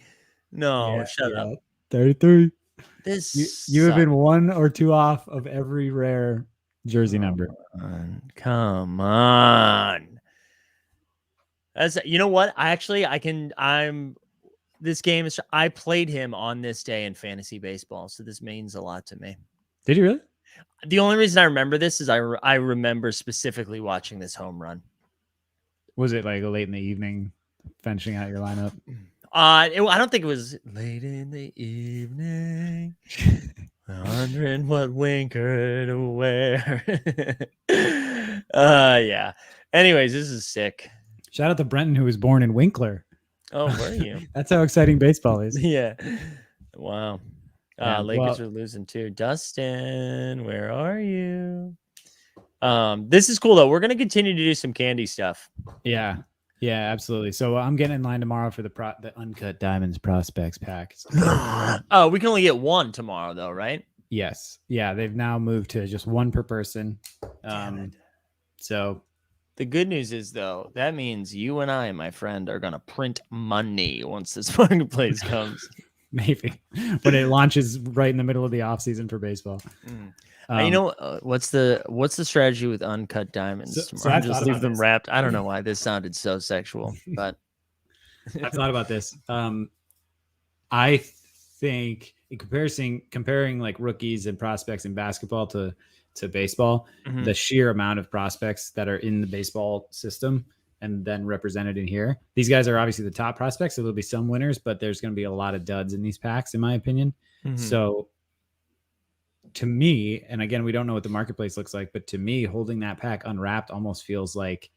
No, shut up. 33. This you have been 1 or 2 off of every rare jersey number. Come on. You know what? This game is, I played him on this day in fantasy baseball, so this means a lot to me. Did you really? The only reason I remember this is I remember specifically watching this home run. Was it like late in the evening, finishing out your lineup? I don't think it was late in the evening. Wondering what Winker to wear. Yeah. Anyways, this is sick. Shout out to Brenton, who was born in Winkler. Oh, were you? That's how exciting baseball is. Yeah. Wow. Lakers are losing too. Dustin, where are you? This is cool though. We're gonna continue to do some candy stuff. Yeah, absolutely. So I'm getting in line tomorrow for the Uncut Diamonds Prospects pack. Oh, we can only get 1 tomorrow though, right? Yes. Yeah, they've now moved to just 1 per person. So the good news is though, that means you and I, my friend, are gonna print money once this marketplace comes. Maybe when it launches right in the middle of the off season for baseball. You know what's the strategy with Uncut Diamonds? So just leave them wrapped. I don't know why this sounded so sexual, but I've thought about this. I think in comparing like rookies and prospects in basketball to baseball, the sheer amount of prospects that are in the baseball system and then represented in here. These guys are obviously the top prospects, so there'll be some winners, but there's going to be a lot of duds in these packs, in my opinion. So to me, and again, we don't know what the marketplace looks like, but to me, holding that pack unwrapped almost feels like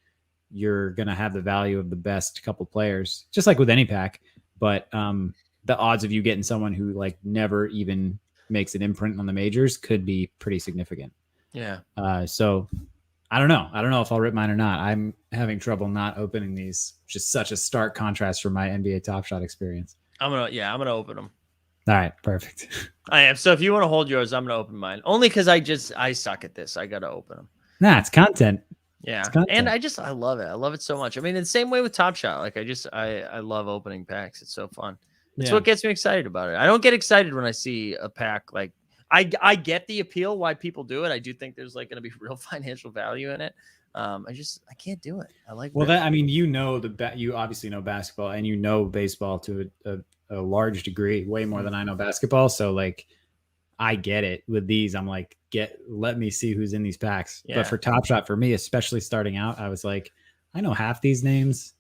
you're going to have the value of the best couple players, just like with any pack. But the odds of you getting someone who like never even makes an imprint on the majors could be pretty significant. Yeah. So I don't know. I don't know if I'll rip mine or not. I'm having trouble not opening these. Just such a stark contrast from my NBA Top Shot experience. I'm gonna open them. All right, perfect. I am. So if you want to hold yours, I'm gonna open mine. Only because I suck at this. I gotta open them. Nah, it's content. Yeah, it's content. And I love it. I love it so much. I mean, the same way with Top Shot. Like I love opening packs. It's so fun. It's what gets me excited about it. I don't get excited when I see a pack like. I get the appeal why people do it. I do think there's like going to be real financial value in it. I can't do it. I like. Well, you obviously know basketball and you know baseball to a large degree, way more than I know basketball. So like, I get it. With these, I'm like, let me see who's in these packs. Yeah. But for Top Shot, for me, especially starting out, I was like, I know half these names.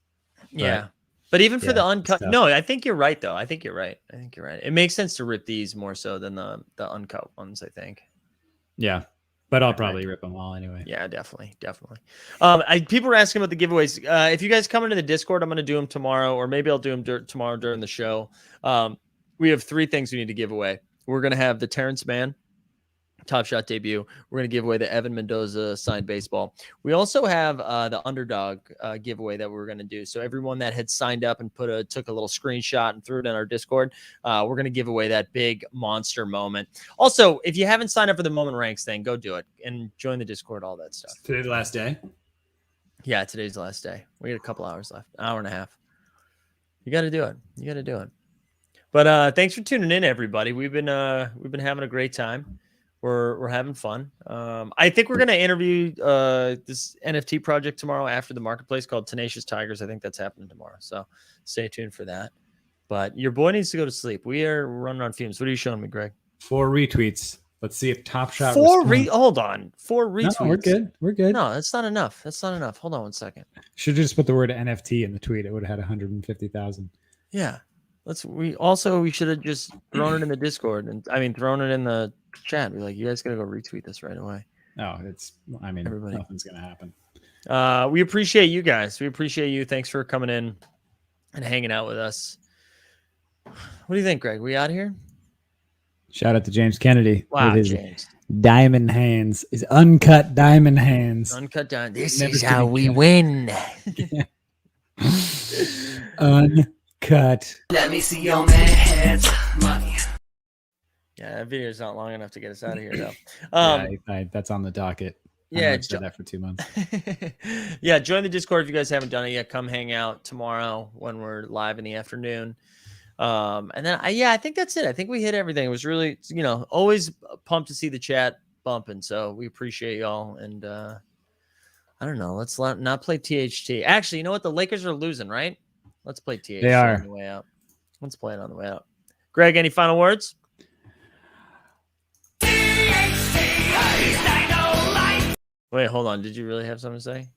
Yeah. But even for the uncut, no, I think you're right, though. I think you're right. It makes sense to rip these more so than the uncut ones, I think. Yeah. But I'll probably rip them all anyway. Yeah, definitely. People are asking about the giveaways. If you guys come into the Discord, I'm going to do them tomorrow, or maybe I'll do them tomorrow during the show. We have 3 things we need to give away. We're going to have the Terrence Mann Top Shot debut. We're going to give away the Evan Mendoza signed baseball. We also have the underdog giveaway that we're going to do. So everyone that had signed up and took a little screenshot and threw it in our Discord, we're going to give away that big monster moment. Also, if you haven't signed up for the Moment Ranks thing, go do it and join the Discord, all that stuff. Today the last day? Yeah, today's the last day. We got a couple hours left, hour and a half. You got to do it. You got to do it. But thanks for tuning in, everybody. We've been having a great time. We're having fun. I think we're gonna interview this NFT project tomorrow after the marketplace called Tenacious Tigers. I think that's happening tomorrow. So stay tuned for that. But your boy needs to go to sleep. We're running on fumes. What are you showing me, Greg? 4 retweets. Let's see if Top Shot. Hold on. 4 retweets. No, we're good. We're good. No, that's not enough. That's not enough. Hold on 1 second. Should have just put the word NFT in the tweet. It would have had 150,000. Yeah. We should have just thrown it in the Discord and thrown it in the chat. Be like, you guys gotta go retweet this right away. No, everybody. Nothing's gonna happen. We appreciate you guys. We appreciate you. Thanks for coming in and hanging out with us. What do you think, Greg? We out of here? Shout out to James Kennedy. Wow, with his James. Diamond hands. His uncut diamond hands. Uncut diamond. This is how we win. Uncut. Let me see your man hands. Money. Yeah, that video is not long enough to get us out of here, though. That's on the docket. Yeah, I've said that for 2 months. Yeah, join the Discord if you guys haven't done it yet. Come hang out tomorrow when we're live in the afternoon. And then I think that's it. I think we hit everything. It was really, always pumped to see the chat bumping. So we appreciate y'all. And I don't know. Let's not play THT. Actually, you know what? The Lakers are losing, right? Let's play THT on the way out. Let's play it on the way out. Greg, any final words? Wait, hold on. Did you really have something to say?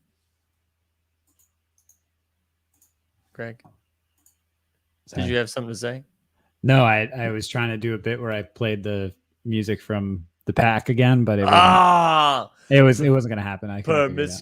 Greg? Did you have something to say? No, I was trying to do a bit where I played the music from the pack again, but it wasn't going to happen. I couldn't figure it out. Promiscuous.